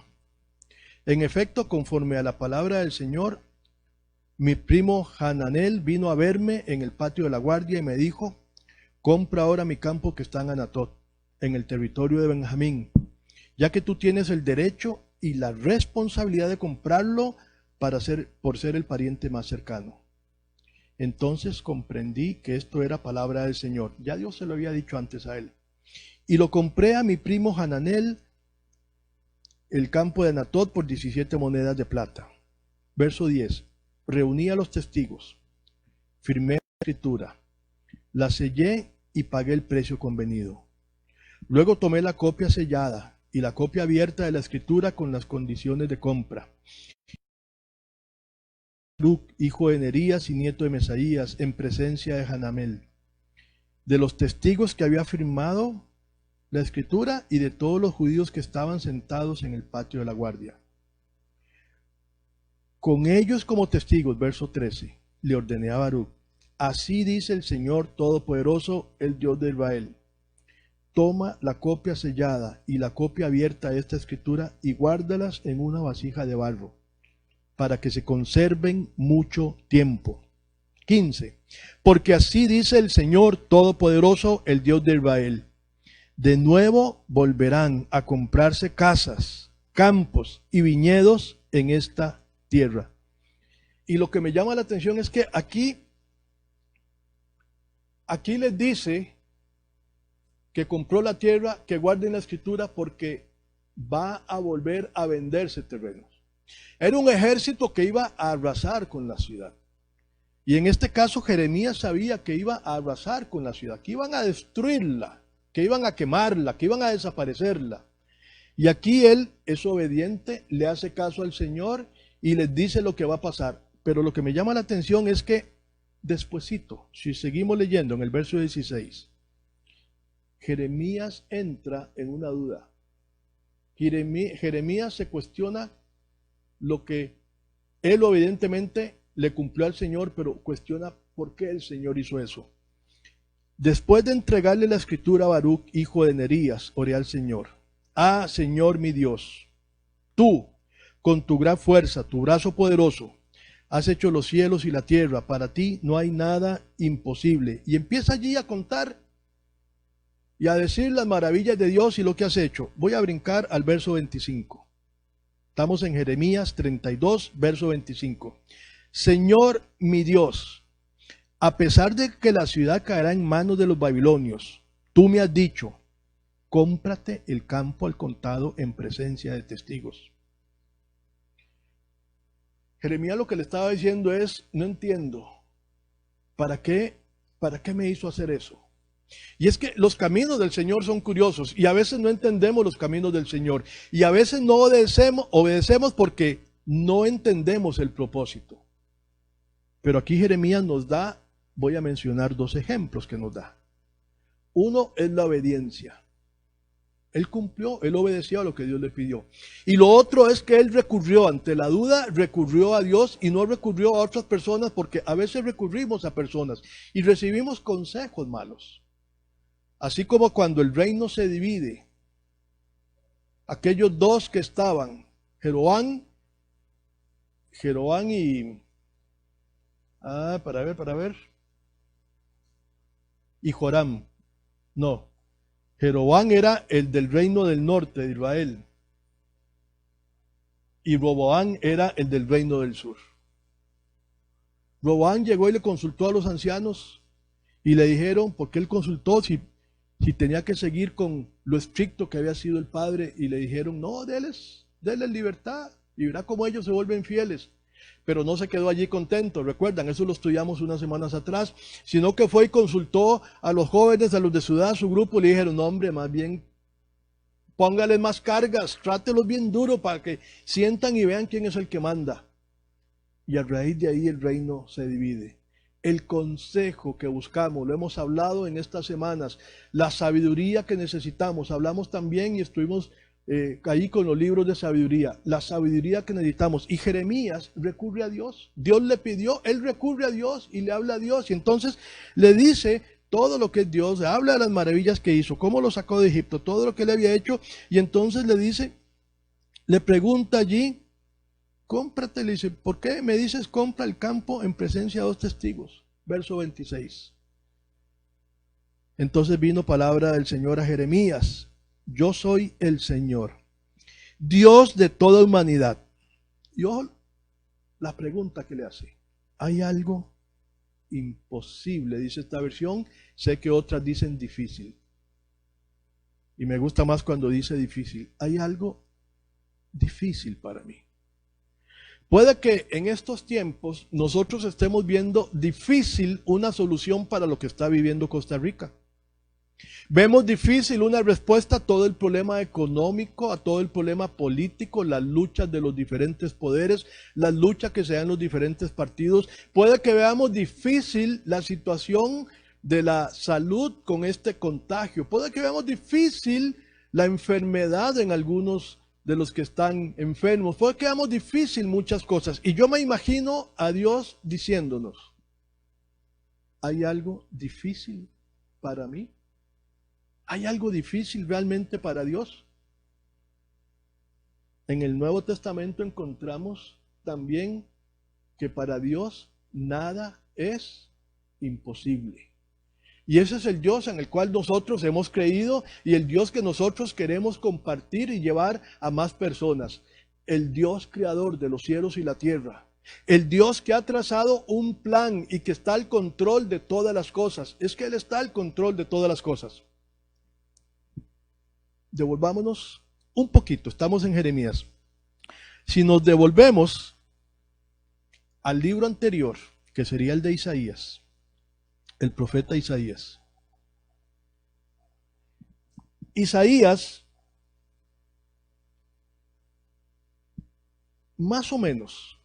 En efecto, conforme a la palabra del Señor, mi primo Hananel vino a verme en el patio de la guardia y me dijo: compra ahora mi campo que está en Anatot, en el territorio de Benjamín, ya que tú tienes el derecho y la responsabilidad de comprarlo por ser el pariente más cercano. Entonces comprendí que esto era palabra del Señor. Ya Dios se lo había dicho antes a él. Y lo compré a mi primo Hananel, el campo de Anatot, por 17 monedas de plata. Verso 10. Reuní a los testigos, firmé la escritura, la sellé y pagué el precio convenido. Luego tomé la copia sellada y la copia abierta de la escritura con las condiciones de compra. Baruc, hijo de Nerías y nieto de Mesaías, en presencia de Hanamel, de los testigos que había firmado la escritura y de todos los judíos que estaban sentados en el patio de la guardia. Con ellos como testigos, verso 13, le ordené a Baruc: así dice el Señor Todopoderoso, el Dios de Israel. Toma la copia sellada y la copia abierta de esta escritura y guárdalas en una vasija de barro, para que se conserven mucho tiempo. 15. Porque así dice el Señor Todopoderoso, el Dios de Israel: de nuevo volverán a comprarse casas, campos y viñedos en esta tierra. Y lo que me llama la atención es que aquí les dice que compró la tierra, que guarden la escritura porque va a volver a venderse terrenos. Era un ejército que iba a arrasar con la ciudad. Y en este caso Jeremías sabía que iba a arrasar con la ciudad, que iban a destruirla, que iban a quemarla, que iban a desaparecerla. Y aquí él es obediente, le hace caso al Señor y les dice lo que va a pasar. Pero lo que me llama la atención es que despuesito, si seguimos leyendo en el verso 16, Jeremías entra en una duda. Jeremías se cuestiona lo que él evidentemente le cumplió al Señor, pero cuestiona por qué el Señor hizo eso. Después de entregarle la escritura a Baruc, hijo de Nerías, oré al Señor: ah, Señor mi Dios, tú, con tu gran fuerza, tu brazo poderoso, has hecho los cielos y la tierra, para ti no hay nada imposible. Y empieza allí a contar y a decir las maravillas de Dios y lo que has hecho. Voy a brincar al verso 25. Estamos en Jeremías 32, verso 25. Señor mi Dios, a pesar de que la ciudad caerá en manos de los babilonios, tú me has dicho: cómprate el campo al contado en presencia de testigos. Jeremías lo que le estaba diciendo es: no entiendo, ¿para qué me hizo hacer eso? Y es que los caminos del Señor son curiosos y a veces no entendemos los caminos del Señor y a veces no obedecemos porque no entendemos el propósito. Pero aquí Jeremías nos da, voy a mencionar 2 ejemplos que nos da. Uno es la obediencia. Él cumplió, él obedeció a lo que Dios le pidió. Y lo otro es que él recurrió ante la duda, recurrió a Dios y no recurrió a otras personas, porque a veces recurrimos a personas y recibimos consejos malos. Así como cuando el reino se divide, aquellos 2 que estaban, Jeroboam y, y Joram. No, Jeroboam era el del reino del norte de Israel y Roboam era el del reino del sur. Roboam llegó y le consultó a los ancianos y le dijeron, porque él consultó si tenía que seguir con lo estricto que había sido el padre, y le dijeron, no, déles libertad y verá cómo ellos se vuelven fieles. Pero no se quedó allí contento, recuerdan, eso lo estudiamos unas semanas atrás, sino que fue y consultó a los jóvenes, a los de su edad, a su grupo, y le dijeron, no hombre, más bien póngales más cargas, trátelos bien duro para que sientan y vean quién es el que manda. Y a raíz de ahí el reino se divide. El consejo que buscamos, lo hemos hablado en estas semanas, la sabiduría que necesitamos, hablamos también y estuvimos ahí con los libros de sabiduría, la sabiduría que necesitamos. Y Jeremías recurre a Dios, Dios le pidió, él recurre a Dios y le habla a Dios, y entonces le dice todo lo que es Dios, le habla de las maravillas que hizo, cómo lo sacó de Egipto, todo lo que le había hecho, y entonces le dice, le pregunta allí, cómprate, le dice, ¿por qué me dices compra el campo en presencia de 2 testigos? Verso 26. Entonces vino palabra del Señor a Jeremías, yo soy el Señor, Dios de toda humanidad. Y ojo la pregunta que le hace, ¿hay algo imposible? Dice esta versión, sé que otras dicen difícil. Y me gusta más cuando dice difícil. ¿Hay algo difícil para mí? Puede que en estos tiempos nosotros estemos viendo difícil una solución para lo que está viviendo Costa Rica. Vemos difícil una respuesta a todo el problema económico, a todo el problema político, las luchas de los diferentes poderes, las luchas que se dan en los diferentes partidos. Puede que veamos difícil la situación de la salud con este contagio. Puede que veamos difícil la enfermedad en algunos de los que están enfermos. Puede que veamos difícil muchas cosas. Y yo me imagino a Dios diciéndonos, ¿hay algo difícil para mí? ¿Hay algo difícil realmente para Dios? En el Nuevo Testamento encontramos también que para Dios nada es imposible. Y ese es el Dios en el cual nosotros hemos creído y el Dios que nosotros queremos compartir y llevar a más personas. El Dios creador de los cielos y la tierra. El Dios que ha trazado un plan y que está al control de todas las cosas. Es que Él está al control de todas las cosas. Devolvámonos un poquito, estamos en Jeremías. Si nos devolvemos al libro anterior, que sería el de Isaías, el profeta Isaías. Isaías, más o menos,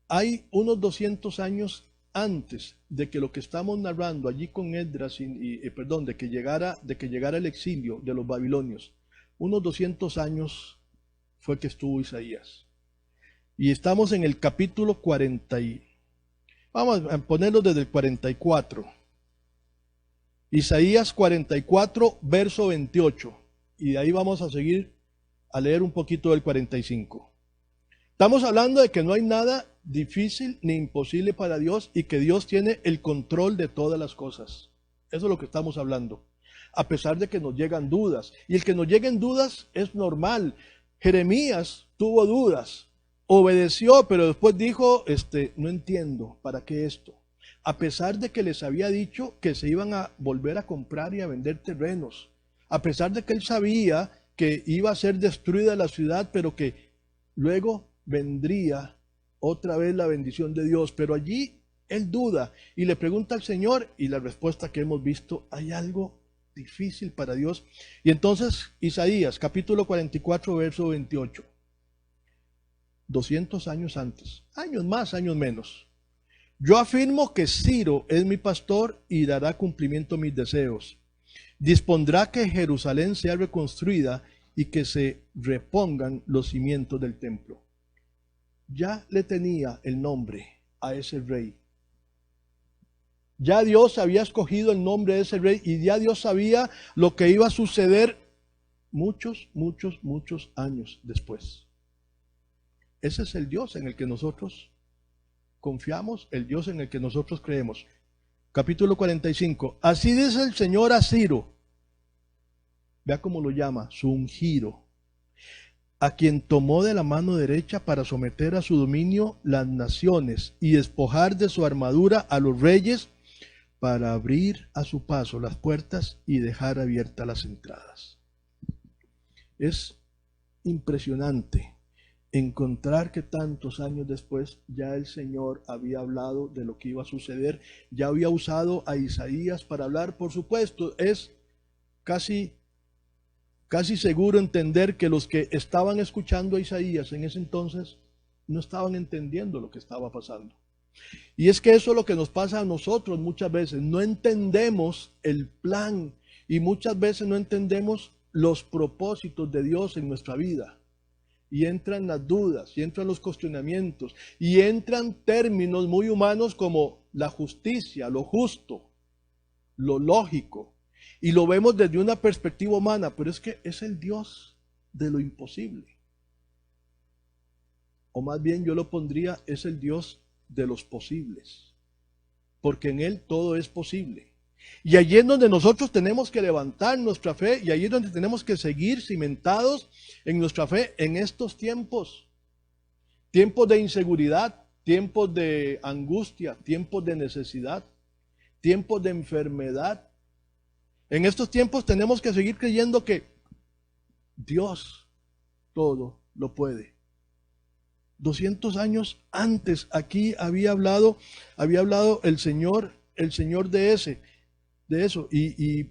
hay unos 200 años antes de que lo que estamos narrando allí con Esdras, de que llegara el exilio de los babilonios, unos 200 años fue que estuvo Isaías. Y estamos en el capítulo 40. Vamos a ponerlo desde el 44. Isaías 44, verso 28. Y de ahí vamos a seguir a leer un poquito del 45. Estamos hablando de que no hay nada difícil ni imposible para Dios y que Dios tiene el control de todas las cosas. Eso es lo que estamos hablando. A pesar de que nos llegan dudas. Y el que nos lleguen dudas es normal. Jeremías tuvo dudas. Obedeció, pero después dijo, no entiendo, ¿para qué esto? A pesar de que les había dicho que se iban a volver a comprar y a vender terrenos. A pesar de que él sabía que iba a ser destruida la ciudad, pero que luego vendría otra vez la bendición de Dios. Pero allí él duda y le pregunta al Señor, y la respuesta que hemos visto, ¿hay algo difícil para Dios? Y entonces Isaías, capítulo 44, verso 28. 200 años antes, años más, años menos. Yo afirmo que Ciro es mi pastor y dará cumplimiento a mis deseos. Dispondrá que Jerusalén sea reconstruida y que se repongan los cimientos del templo. Ya le tenía el nombre a ese rey. Ya Dios había escogido el nombre de ese rey y ya Dios sabía lo que iba a suceder muchos años después. Ese es el Dios en el que nosotros confiamos, el Dios en el que nosotros creemos. Capítulo 45. Así dice el Señor a Ciro. Vea cómo lo llama, su ungido. a quien tomó de la mano derecha para someter a su dominio las naciones y despojar de su armadura a los reyes, para abrir a su paso las puertas y dejar abiertas las entradas. Es impresionante encontrar que tantos años después ya el Señor había hablado de lo que iba a suceder, ya había usado a Isaías para hablar. Por supuesto, es casi seguro entender que los que estaban escuchando a Isaías en ese entonces no estaban entendiendo lo que estaba pasando. Y es que eso es lo que nos pasa a nosotros muchas veces. No entendemos el plan y muchas veces no entendemos los propósitos de Dios en nuestra vida. Y entran las dudas, y entran los cuestionamientos, y entran términos muy humanos como la justicia, lo justo, lo lógico. Y lo vemos desde una perspectiva humana, pero es que es el Dios de lo imposible. O más bien yo lo pondría, es el Dios de los posibles, porque en Él todo es posible. Y allí es donde nosotros tenemos que levantar nuestra fe, y allí es donde tenemos que seguir cimentados en nuestra fe en estos tiempos. Tiempos de inseguridad, tiempos de angustia, tiempos de necesidad, tiempos de enfermedad. En estos tiempos tenemos que seguir creyendo que Dios todo lo puede. 200 años antes aquí había hablado el Señor de eso. Y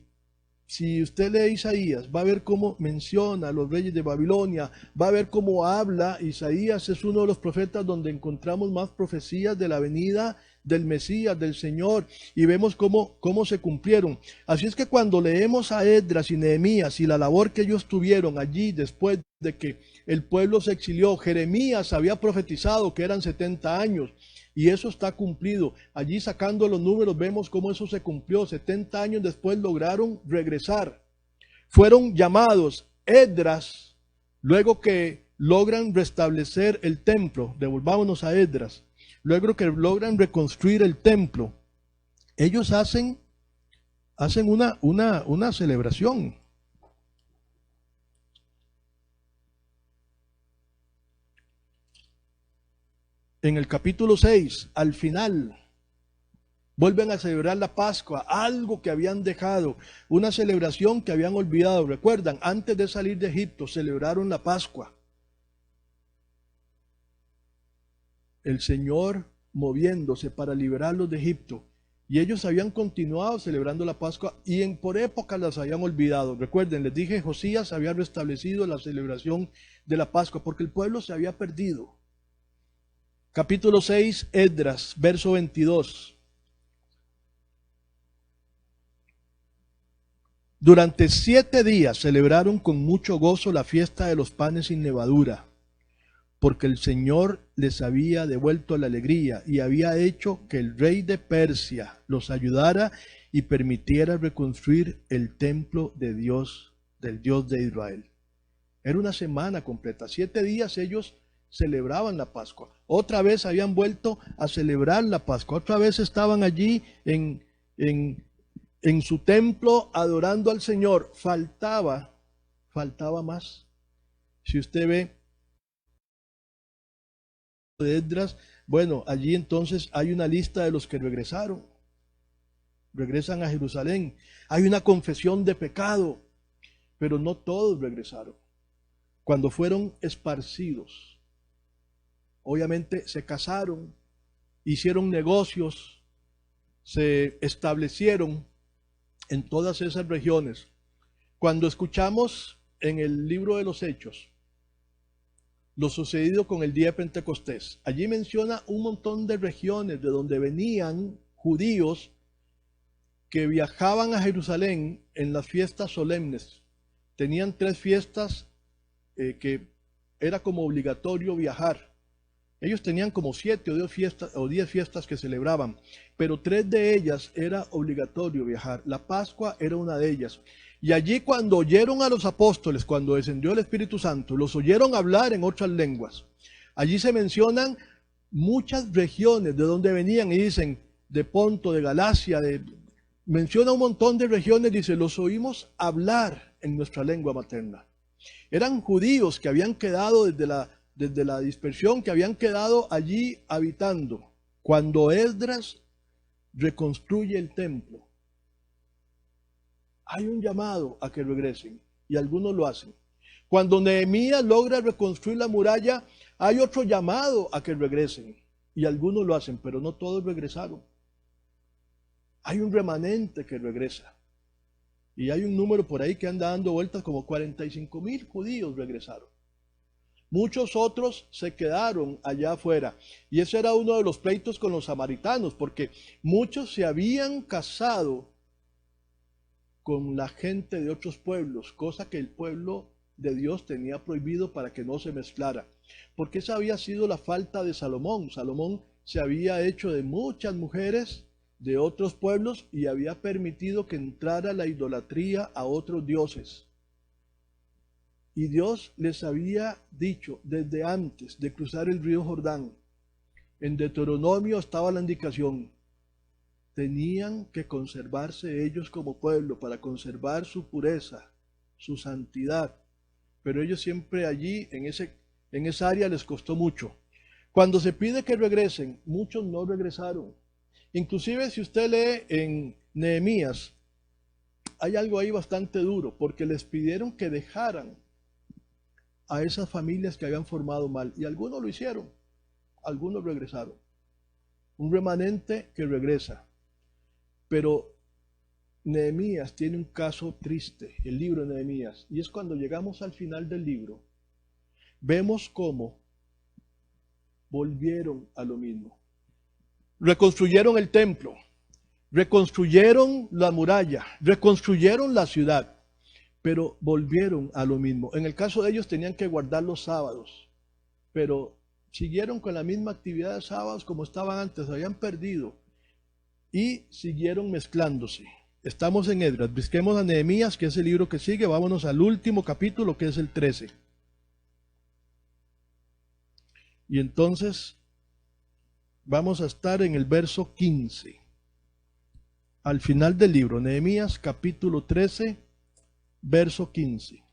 si usted lee Isaías, va a ver cómo menciona a los reyes de Babilonia, va a ver cómo habla. Isaías es uno de los profetas donde encontramos más profecías de la venida del Mesías, del Señor, y vemos cómo se cumplieron. Así es que cuando leemos a Esdras y Nehemías y la labor que ellos tuvieron allí después de que el pueblo se exilió, Jeremías había profetizado que eran 70 años, y eso está cumplido. Allí sacando los números vemos cómo eso se cumplió. 70 años después lograron regresar. Fueron llamados Esdras, luego que logran restablecer el templo. Devolvámonos a Esdras. Luego que logran reconstruir el templo, ellos hacen una celebración. En el capítulo 6, al final, vuelven a celebrar la Pascua, algo que habían dejado, una celebración que habían olvidado. Recuerdan, antes de salir de Egipto, celebraron la Pascua. El Señor moviéndose para liberarlos de Egipto. Y ellos habían continuado celebrando la Pascua y por épocas las habían olvidado. Recuerden, les dije, Josías había restablecido la celebración de la Pascua porque el pueblo se había perdido. Capítulo 6, Esdras, verso 22. Durante 7 días celebraron con mucho gozo la fiesta de los panes sin levadura, porque el Señor les había devuelto la alegría y había hecho que el rey de Persia los ayudara y permitiera reconstruir el templo de Dios, del Dios de Israel. Era una semana completa, 7 días ellos celebraban la Pascua. Otra vez habían vuelto a celebrar la Pascua. Otra vez estaban allí en su templo adorando al Señor. Faltaba más. Si usted ve de Esdras, bueno, allí entonces hay una lista de los que regresaron. Regresan a Jerusalén. Hay una confesión de pecado, pero no todos regresaron. Cuando fueron esparcidos, obviamente se casaron, hicieron negocios, se establecieron en todas esas regiones. Cuando escuchamos en el libro de los Hechos lo sucedido con el día de Pentecostés, allí menciona un montón de regiones de donde venían judíos que viajaban a Jerusalén en las fiestas solemnes. Tenían 3 fiestas que era como obligatorio viajar. Ellos tenían como 7 o 10 fiestas que celebraban, pero 3 de ellas era obligatorio viajar. La Pascua era una de ellas. Y allí cuando oyeron a los apóstoles, cuando descendió el Espíritu Santo, los oyeron hablar en otras lenguas. Allí se mencionan muchas regiones de donde venían y dicen de Ponto, de Galacia, menciona un montón de regiones, dice, los oímos hablar en nuestra lengua materna. Eran judíos que habían quedado desde la dispersión, que habían quedado allí habitando. Cuando Esdras reconstruye el templo, hay un llamado a que regresen y algunos lo hacen. Cuando Nehemías logra reconstruir la muralla, hay otro llamado a que regresen y algunos lo hacen, pero no todos regresaron. Hay un remanente que regresa. Y hay un número por ahí que anda dando vueltas, como 45,000 judíos regresaron. Muchos otros se quedaron allá afuera. Y ese era uno de los pleitos con los samaritanos, porque muchos se habían casado con la gente de otros pueblos, cosa que el pueblo de Dios tenía prohibido para que no se mezclara. Porque esa había sido la falta de Salomón. Salomón se había hecho de muchas mujeres de otros pueblos y había permitido que entrara la idolatría a otros dioses. Y Dios les había dicho desde antes de cruzar el río Jordán, en Deuteronomio estaba la indicación, tenían que conservarse ellos como pueblo para conservar su pureza, su santidad, pero ellos siempre allí, en esa área les costó mucho. Cuando se pide que regresen, muchos no regresaron. Inclusive si usted lee en Nehemías, hay algo ahí bastante duro, porque les pidieron que dejaran a esas familias que habían formado mal, y algunos lo hicieron, algunos regresaron. Un remanente que regresa. Pero Nehemías tiene un caso triste, el libro de Nehemías, y es cuando llegamos al final del libro, vemos cómo volvieron a lo mismo. Reconstruyeron el templo, reconstruyeron la muralla, reconstruyeron la ciudad, pero volvieron a lo mismo. En el caso de ellos tenían que guardar los sábados, pero siguieron con la misma actividad de sábados como estaban antes, habían perdido y siguieron mezclándose. Estamos en Esdras, busquemos a Nehemías, que es el libro que sigue, vámonos al último capítulo, que es el 13. Y entonces vamos a estar en el verso 15. Al final del libro, Nehemías capítulo 13, verso 15.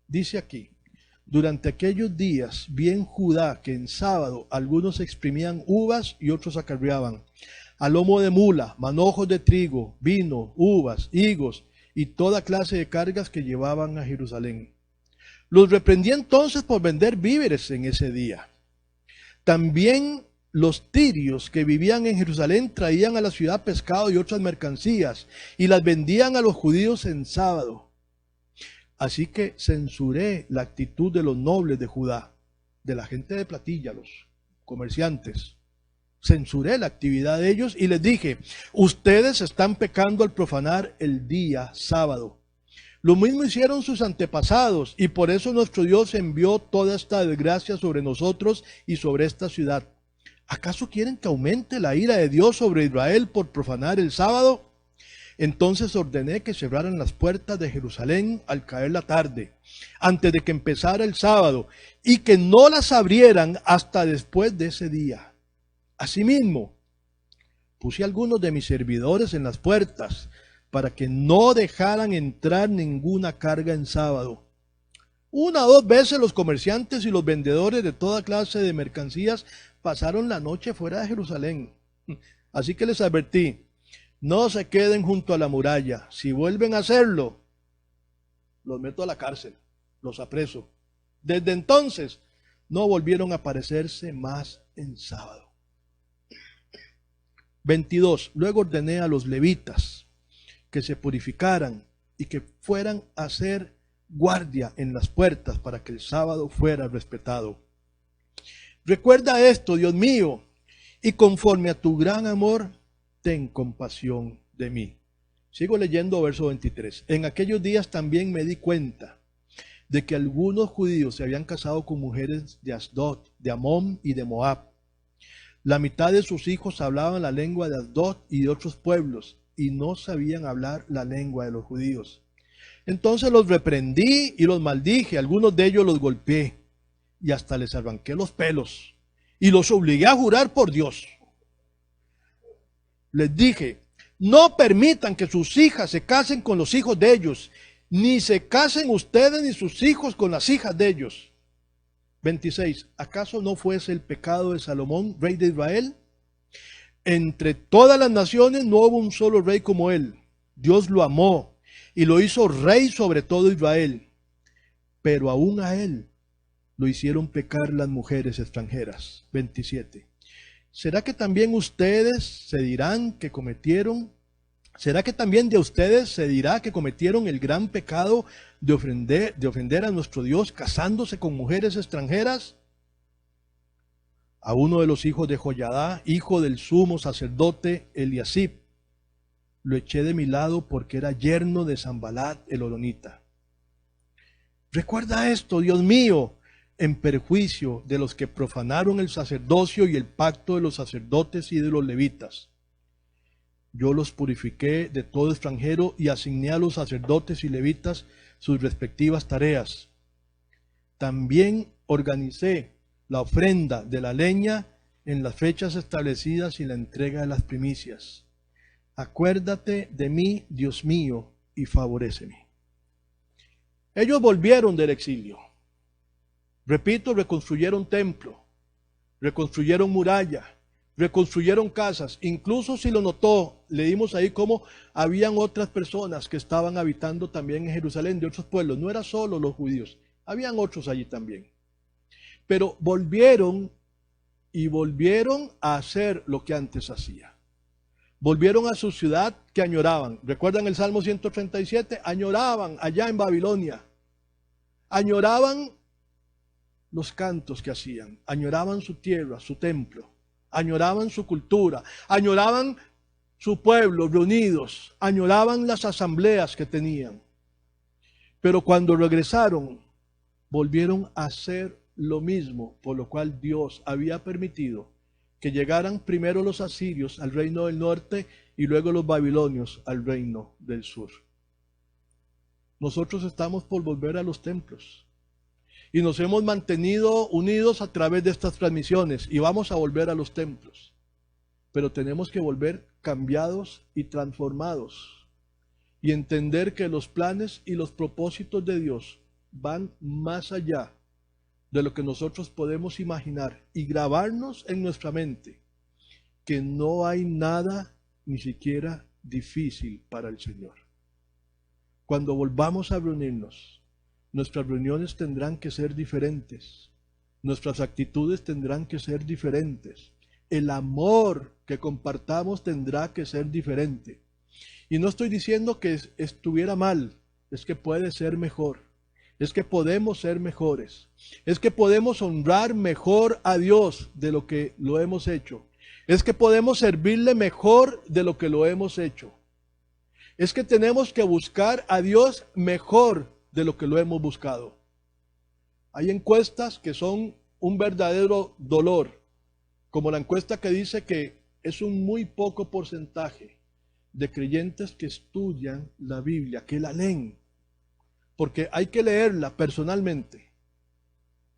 Dice aquí, durante aquellos días vi en Judá que en sábado algunos exprimían uvas y otros acarreaban a lomo de mula, manojos de trigo, vino, uvas, higos y toda clase de cargas que llevaban a Jerusalén. Los reprendí entonces por vender víveres en ese día. También los tirios que vivían en Jerusalén traían a la ciudad pescado y otras mercancías y las vendían a los judíos en sábado. Así que censuré la actitud de los nobles de Judá, de la gente de platilla, los comerciantes. Censuré la actividad de ellos y les dije, ustedes están pecando al profanar el día sábado. Lo mismo hicieron sus antepasados y por eso nuestro Dios envió toda esta desgracia sobre nosotros y sobre esta ciudad. ¿Acaso quieren que aumente la ira de Dios sobre Israel por profanar el sábado? Entonces ordené que cerraran las puertas de Jerusalén al caer la tarde, antes de que empezara el sábado, y que no las abrieran hasta después de ese día. Asimismo, puse a algunos de mis servidores en las puertas, para que no dejaran entrar ninguna carga en sábado. 1 o 2 veces los comerciantes y los vendedores de toda clase de mercancías pasaron la noche fuera de Jerusalén. Así que les advertí, no se queden junto a la muralla. Si vuelven a hacerlo, los meto a la cárcel, los apreso. Desde entonces no volvieron a aparecerse más en sábado. 22. Luego ordené a los levitas que se purificaran y que fueran a hacer guardia en las puertas para que el sábado fuera respetado. Recuerda esto, Dios mío, y conforme a tu gran amor, ten compasión de mí. Sigo leyendo verso 23. En aquellos días también me di cuenta de que algunos judíos se habían casado con mujeres de Asdod, de Amón y de Moab. La mitad de sus hijos hablaban la lengua de Asdod y de otros pueblos, y no sabían hablar la lengua de los judíos. Entonces los reprendí y los maldije, algunos de ellos los golpeé, y hasta les arranqué los pelos, y los obligué a jurar por Dios. Les dije, No permitan que sus hijas se casen con los hijos de ellos, ni se casen ustedes ni sus hijos con las hijas de ellos. 26. ¿Acaso no fuese el pecado de Salomón, rey de Israel? Entre todas las naciones no hubo un solo rey como él. Dios lo amó y lo hizo rey sobre todo Israel. Pero aún a él lo hicieron pecar las mujeres extranjeras. 27. ¿Será que también ustedes se dirán que cometieron? ¿Será que también de ustedes se dirá que cometieron el gran pecado de ofender a nuestro Dios casándose con mujeres extranjeras? A uno de los hijos de Joiada, hijo del sumo sacerdote Eliasib, lo eché de mi lado porque era yerno de Sanbalat el horonita. Recuerda esto, Dios mío, en perjuicio de los que profanaron el sacerdocio y el pacto de los sacerdotes y de los levitas. Yo los purifiqué de todo extranjero y asigné a los sacerdotes y levitas sus respectivas tareas. También organicé la ofrenda de la leña en las fechas establecidas y la entrega de las primicias. Acuérdate de mí, Dios mío, y favoréceme. Ellos volvieron del exilio. Repito, reconstruyeron templo, reconstruyeron muralla, reconstruyeron casas. Incluso si lo notó, leímos ahí cómo habían otras personas que estaban habitando también en Jerusalén, de otros pueblos. No era solo los judíos, habían otros allí también. Pero volvieron a hacer lo que antes hacía. Volvieron a su ciudad que añoraban. ¿Recuerdan el Salmo 137? Añoraban allá en Babilonia. Añoraban los cantos que hacían. Añoraban su tierra, su templo. Añoraban su cultura. Añoraban su pueblo reunidos. Añoraban las asambleas que tenían. Pero cuando regresaron, volvieron a hacer lo mismo, por lo cual Dios había permitido que llegaran primero los asirios al reino del norte y luego los babilonios al reino del sur. Nosotros estamos por volver a los templos y nos hemos mantenido unidos a través de estas transmisiones y vamos a volver a los templos, pero tenemos que volver cambiados y transformados y entender que los planes y los propósitos de Dios van más allá de lo que nosotros podemos imaginar y grabarnos en nuestra mente que no hay nada ni siquiera difícil para el Señor. Cuando volvamos a reunirnos, nuestras reuniones tendrán que ser diferentes, nuestras actitudes tendrán que ser diferentes, el amor que compartamos tendrá que ser diferente. Y no estoy diciendo que estuviera mal, es que puede ser mejor. Es que podemos ser mejores. Es que podemos honrar mejor a Dios de lo que lo hemos hecho. Es que podemos servirle mejor de lo que lo hemos hecho. Es que tenemos que buscar a Dios mejor de lo que lo hemos buscado. Hay encuestas que son un verdadero dolor, como la encuesta que dice que es un muy poco porcentaje de creyentes que estudian la Biblia, que la leen. Porque hay que leerla personalmente.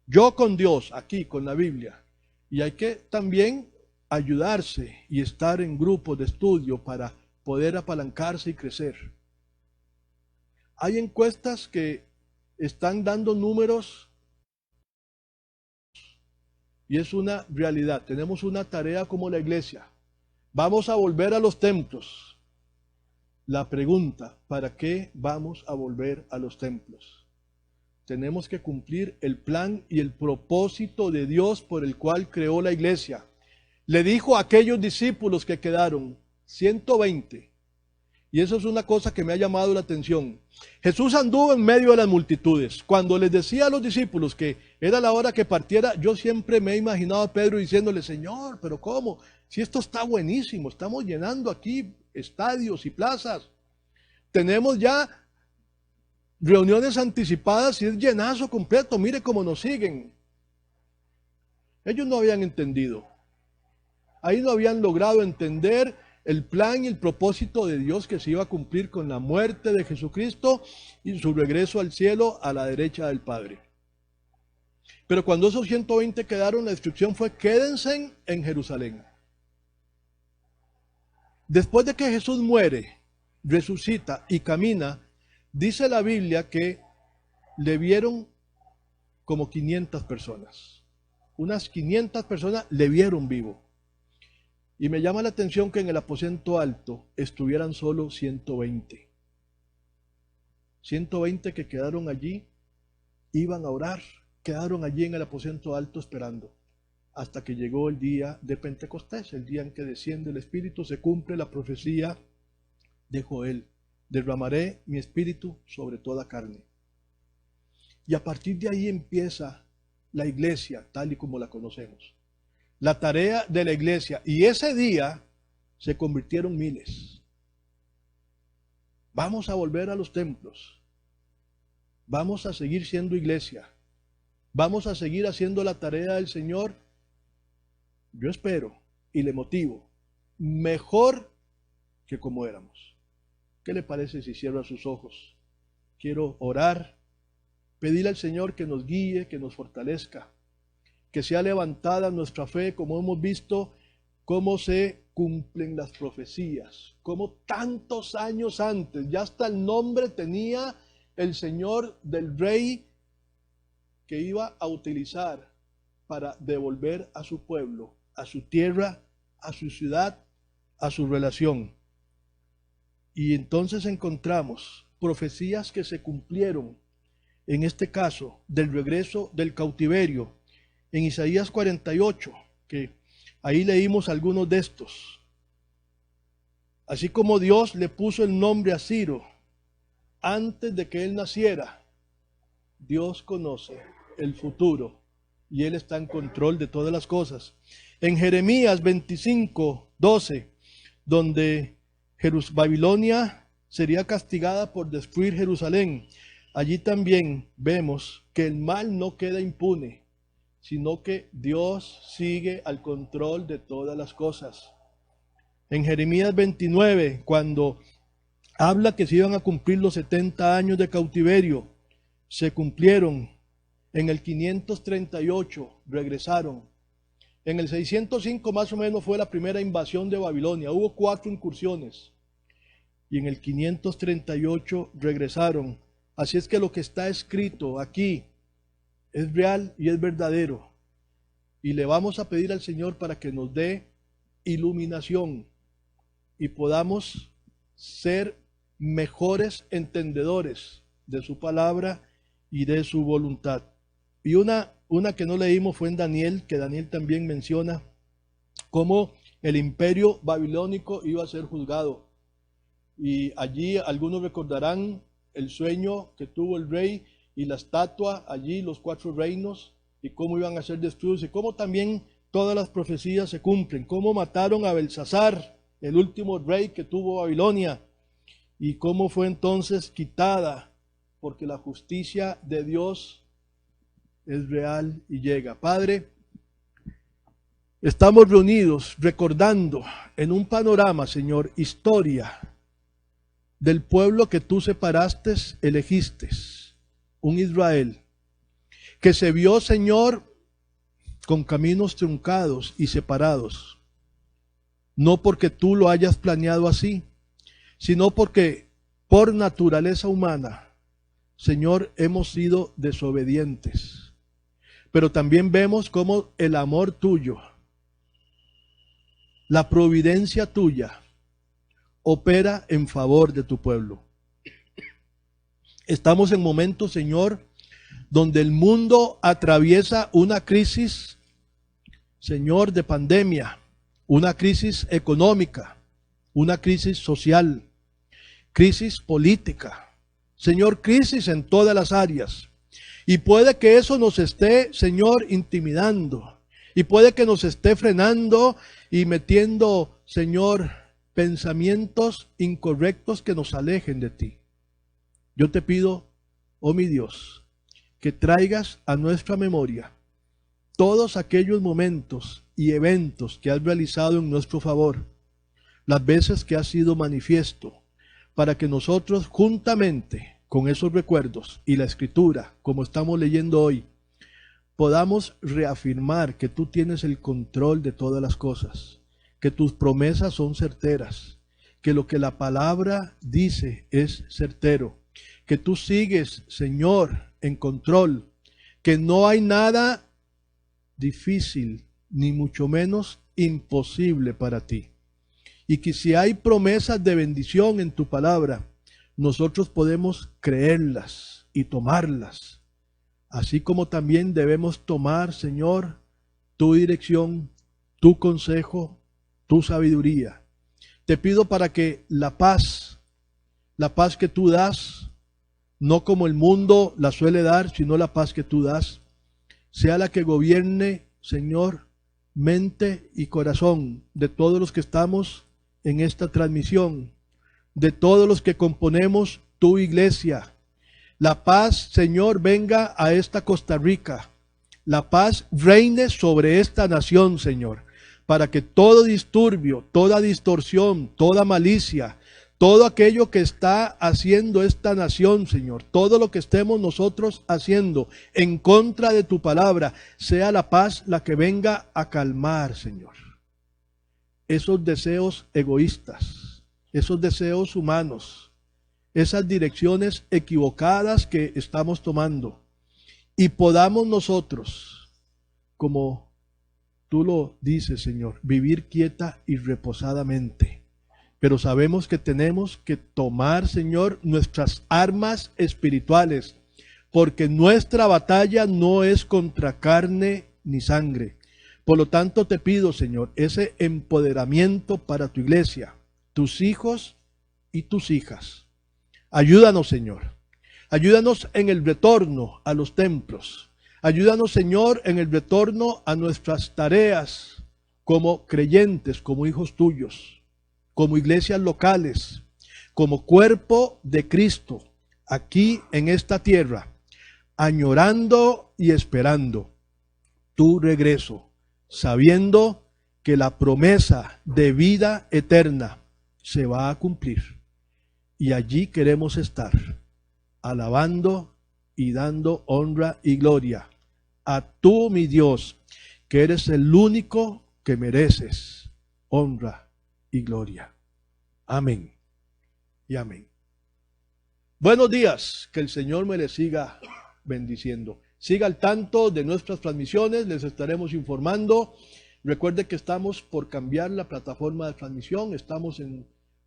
Yo con Dios, aquí con la Biblia. Y hay que también ayudarse y estar en grupos de estudio para poder apalancarse y crecer. Hay encuestas que están dando números y es una realidad. Tenemos una tarea como la iglesia. Vamos a volver a los templos. La pregunta, ¿para qué vamos a volver a los templos? Tenemos que cumplir el plan y el propósito de Dios por el cual creó la iglesia. Le dijo a aquellos discípulos que quedaron, 120, y eso es una cosa que me ha llamado la atención. Jesús anduvo en medio de las multitudes. Cuando les decía a los discípulos que era la hora que partiera, yo siempre me he imaginado a Pedro diciéndole, Señor, ¿pero cómo? Si esto está buenísimo, estamos llenando aquí estadios y plazas. Tenemos ya reuniones anticipadas y es llenazo completo. Mire cómo nos siguen. Ellos no habían entendido. Ahí no habían logrado entender el plan y el propósito de Dios que se iba a cumplir con la muerte de Jesucristo y su regreso al cielo a la derecha del Padre. Pero cuando esos 120 quedaron, la instrucción fue: quédense en Jerusalén. Después de que Jesús muere, resucita y camina, dice la Biblia que le vieron como 500 personas. Unas 500 personas le vieron vivo. Y me llama la atención que en el aposento alto estuvieran solo 120. 120 que quedaron allí, iban a orar, quedaron allí en el aposento alto esperando. Hasta que llegó el día de Pentecostés, el día en que desciende el Espíritu, se cumple la profecía de Joel: derramaré mi Espíritu sobre toda carne. Y a partir de ahí empieza la iglesia tal y como la conocemos. La tarea de la iglesia. Y ese día se convirtieron miles. Vamos a volver a los templos. Vamos a seguir siendo iglesia. Vamos a seguir haciendo la tarea del Señor. Yo espero y le motivo mejor que como éramos. ¿Qué le parece si cierra sus ojos? Quiero orar, pedirle al Señor que nos guíe, que nos fortalezca, que sea levantada nuestra fe, como hemos visto cómo se cumplen las profecías, como tantos años antes, ya hasta el nombre tenía el Señor del rey que iba a utilizar para devolver a su pueblo, a su tierra, a su ciudad, a su relación. Y entonces encontramos profecías que se cumplieron, en este caso, del regreso del cautiverio, en Isaías 48, que ahí leímos algunos de estos. Así como Dios le puso el nombre a Ciro antes de que él naciera, Dios conoce el futuro y Él está en control de todas las cosas. En Jeremías 25:12, donde Babilonia sería castigada por destruir Jerusalén, allí también vemos que el mal no queda impune, sino que Dios sigue al control de todas las cosas. En Jeremías 29, cuando habla que se iban a cumplir los 70 años de cautiverio, se cumplieron. En el 538 regresaron. En el 605 más o menos fue la primera invasión de Babilonia. Hubo 4 incursiones. Y en el 538 regresaron. Así es que lo que está escrito aquí es real y es verdadero. Y le vamos a pedir al Señor para que nos dé iluminación y podamos ser mejores entendedores de su palabra y de su voluntad. Y una que no leímos fue en Daniel, que Daniel también menciona cómo el imperio babilónico iba a ser juzgado. Y allí algunos recordarán el sueño que tuvo el rey y la estatua, allí los 4 reinos, y cómo iban a ser destruidos, y cómo también todas las profecías se cumplen, cómo mataron a Belsasar, el último rey que tuvo Babilonia, y cómo fue entonces quitada, porque la justicia de Dios es real y llega. Padre, estamos reunidos recordando en un panorama, Señor, historia del pueblo que tú separaste, elegiste, un Israel, que se vio, Señor, con caminos truncados y separados, no porque tú lo hayas planeado así, sino porque por naturaleza humana, Señor, hemos sido desobedientes. Pero también vemos cómo el amor tuyo, la providencia tuya, opera en favor de tu pueblo. Estamos en momentos, Señor, donde el mundo atraviesa una crisis, Señor, de pandemia, una crisis económica, una crisis social, crisis política, Señor, crisis en todas las áreas. Y puede que eso nos esté, Señor, intimidando. Y puede que nos esté frenando y metiendo, Señor, pensamientos incorrectos que nos alejen de ti. Yo te pido, oh mi Dios, que traigas a nuestra memoria todos aquellos momentos y eventos que has realizado en nuestro favor, las veces que has sido manifiesto, para que nosotros juntamente con esos recuerdos y la escritura, como estamos leyendo hoy, podamos reafirmar que tú tienes el control de todas las cosas, que tus promesas son certeras, que lo que la palabra dice es certero, que tú sigues, Señor, en control, que no hay nada difícil, ni mucho menos imposible para ti. Y que si hay promesas de bendición en tu palabra, nosotros podemos creerlas y tomarlas. Así como también debemos tomar, Señor, tu dirección, tu consejo, tu sabiduría. Te pido para que la paz que tú das, no como el mundo la suele dar, sino la paz que tú das, sea la que gobierne, Señor, mente y corazón de todos los que estamos en esta transmisión, de todos los que componemos tu iglesia. La paz, Señor, venga a esta Costa Rica. La paz reine sobre esta nación, Señor, para que todo disturbio, toda distorsión, toda malicia, todo aquello que está haciendo esta nación, Señor, todo lo que estemos nosotros haciendo en contra de tu palabra, sea la paz la que venga a calmar, Señor, esos deseos egoístas, esos deseos humanos, esas direcciones equivocadas que estamos tomando, y podamos nosotros, como tú lo dices, Señor, vivir quieta y reposadamente. Pero sabemos que tenemos que tomar, Señor, nuestras armas espirituales, porque nuestra batalla no es contra carne ni sangre. Por lo tanto, te pido, Señor, ese empoderamiento para tu iglesia, tus hijos y tus hijas. Ayúdanos, Señor. Ayúdanos en el retorno a los templos. Ayúdanos, Señor, en el retorno a nuestras tareas como creyentes, como hijos tuyos, como iglesias locales, como cuerpo de Cristo, aquí en esta tierra, añorando y esperando tu regreso, sabiendo que la promesa de vida eterna se va a cumplir. Y allí queremos estar, alabando y dando honra y gloria a tú, mi Dios, que eres el único que mereces honra y gloria. Amén y amén. Buenos días, que el Señor me les siga bendiciendo. Siga al tanto de nuestras transmisiones, les estaremos informando. Recuerde que estamos por cambiar la plataforma de transmisión, estamos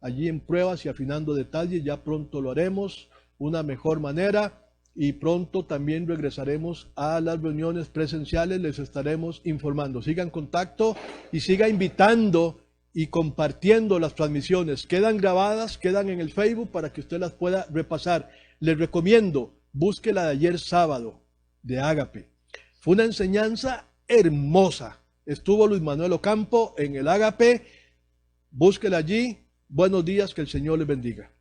allí en pruebas y afinando detalles, ya pronto lo haremos, una mejor manera. Y pronto también regresaremos a las reuniones presenciales, les estaremos informando. Siga en contacto y siga invitando y compartiendo las transmisiones. Quedan grabadas, quedan en el Facebook para que usted las pueda repasar. Les recomiendo, busque la de ayer sábado de Ágape. Fue una enseñanza hermosa. Estuvo Luis Manuel Ocampo en el Ágape. Búsquela allí. Buenos días, que el Señor les bendiga.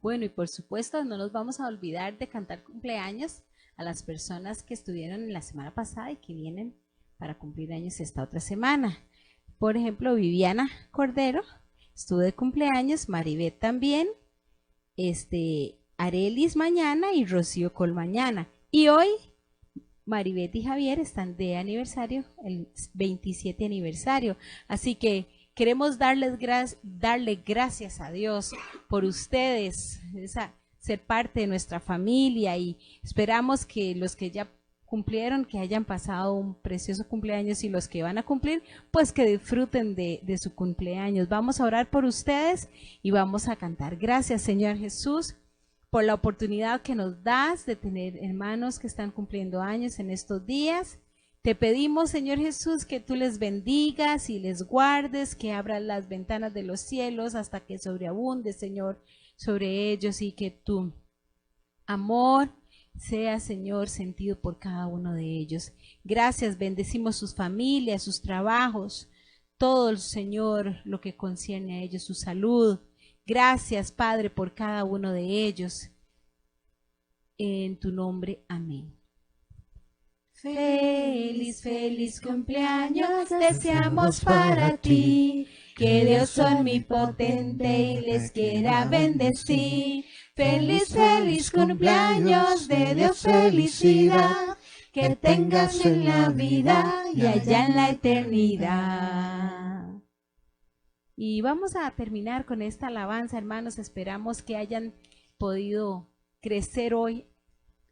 Bueno, y por supuesto no nos vamos a olvidar de cantar cumpleaños a las personas que estuvieron en la semana pasada y que vienen para cumplir años esta otra semana. Por ejemplo, Viviana Cordero estuvo de cumpleaños, Maribeth también, Arelis mañana y Rocío Col mañana. Y hoy Maribeth y Javier están de aniversario, el 27 aniversario. Así que queremos darle gracias a Dios por ustedes, ser parte de nuestra familia, y esperamos que los que ya cumplieron, que hayan pasado un precioso cumpleaños, y los que van a cumplir, pues que disfruten de su cumpleaños. Vamos a orar por ustedes y vamos a cantar. Gracias, Señor Jesús, por la oportunidad que nos das de tener hermanos que están cumpliendo años en estos días. Te pedimos, Señor Jesús, que tú les bendigas y les guardes, que abras las ventanas de los cielos hasta que sobreabunde, Señor, sobre ellos, y que tu amor sea, Señor, sentido por cada uno de ellos. Gracias, bendecimos sus familias, sus trabajos, todo, Señor, lo que concierne a ellos, su salud. Gracias, Padre, por cada uno de ellos. En tu nombre, amén. Feliz, feliz cumpleaños deseamos para ti, que Dios omnipotente y les quiera bendecir. Feliz, feliz cumpleaños, de Dios felicidad, que tengas en la vida y allá en la eternidad. Y vamos a terminar con esta alabanza, hermanos. Esperamos que hayan podido crecer hoy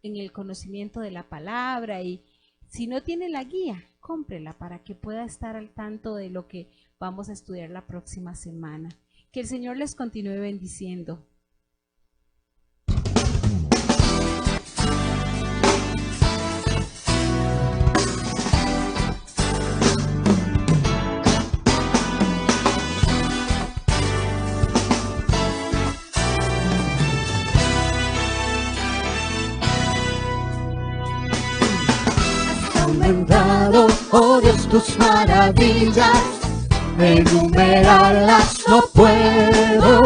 en el conocimiento de la palabra, y si no tiene la guía, cómprela para que pueda estar al tanto de lo que vamos a estudiar la próxima semana. Que el Señor les continúe bendiciendo. Aumentado, oh Dios, tus maravillas, enumerarlas no puedo.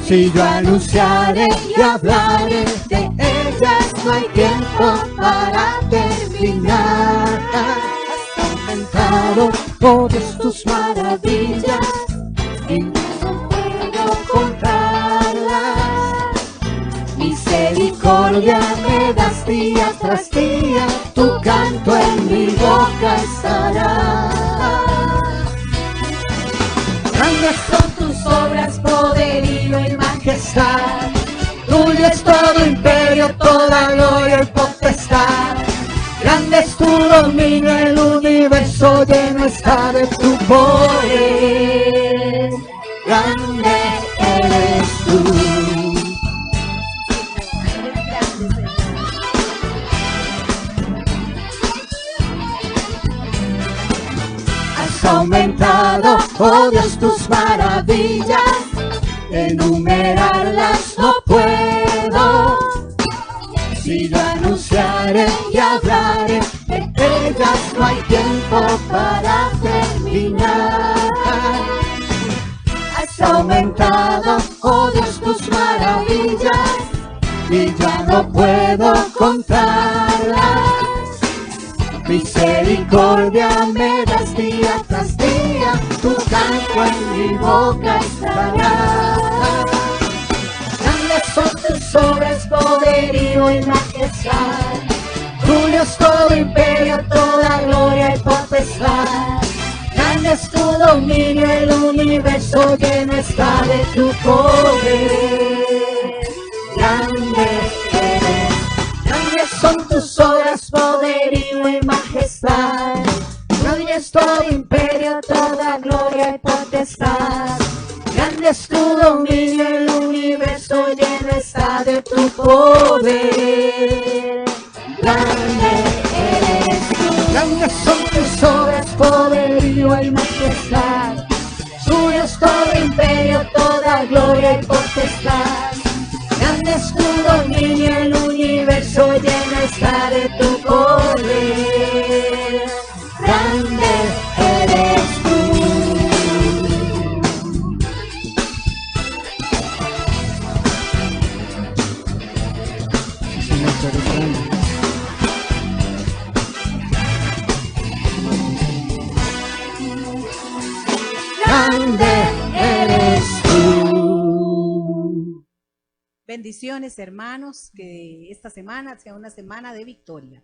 Si yo anunciaré y hablaré de ellas, no hay tiempo para terminar. Has aumentado, oh Dios, tus maravillas, y no puedo contarlas. Misericordia me das día tras día, tu canto en mi boca estará. Grandes son tus obras, poderío y majestad. Tuyo es todo imperio, toda gloria y potestad. Grande es tu dominio, el universo lleno está de tu poder. Grande eres tú. Aumentado, oh Dios, tus maravillas, enumerarlas no puedo. Si yo anunciaré y hablaré de ellas, no hay tiempo para terminar. Has aumentado, oh Dios, tus maravillas, y ya no puedo contarlas. Misericordia me das día tras día, tu canto en mi boca estará. Grandes son tus obras, poderío y majestad. Tuyo es todo imperio, toda gloria y potestad. Grande es tu dominio, el universo lleno está de tu poder. Grande eres. Grandes son tus obras, poderío y majestad. Tuyo es todo imperio, toda gloria y potestad. Grande es tu dominio, el universo lleno está de tu poder. Grande eres tú. Grandes son tus obras, poderío y majestad. Tuyo es todo imperio, toda gloria y potestad. Grande es tu dominio, el universo lleno está de tu poder. Grande eres tú. Señor, tú eres grande. Grande eres tú. Bendiciones, hermanos, que esta semana sea una semana de victoria.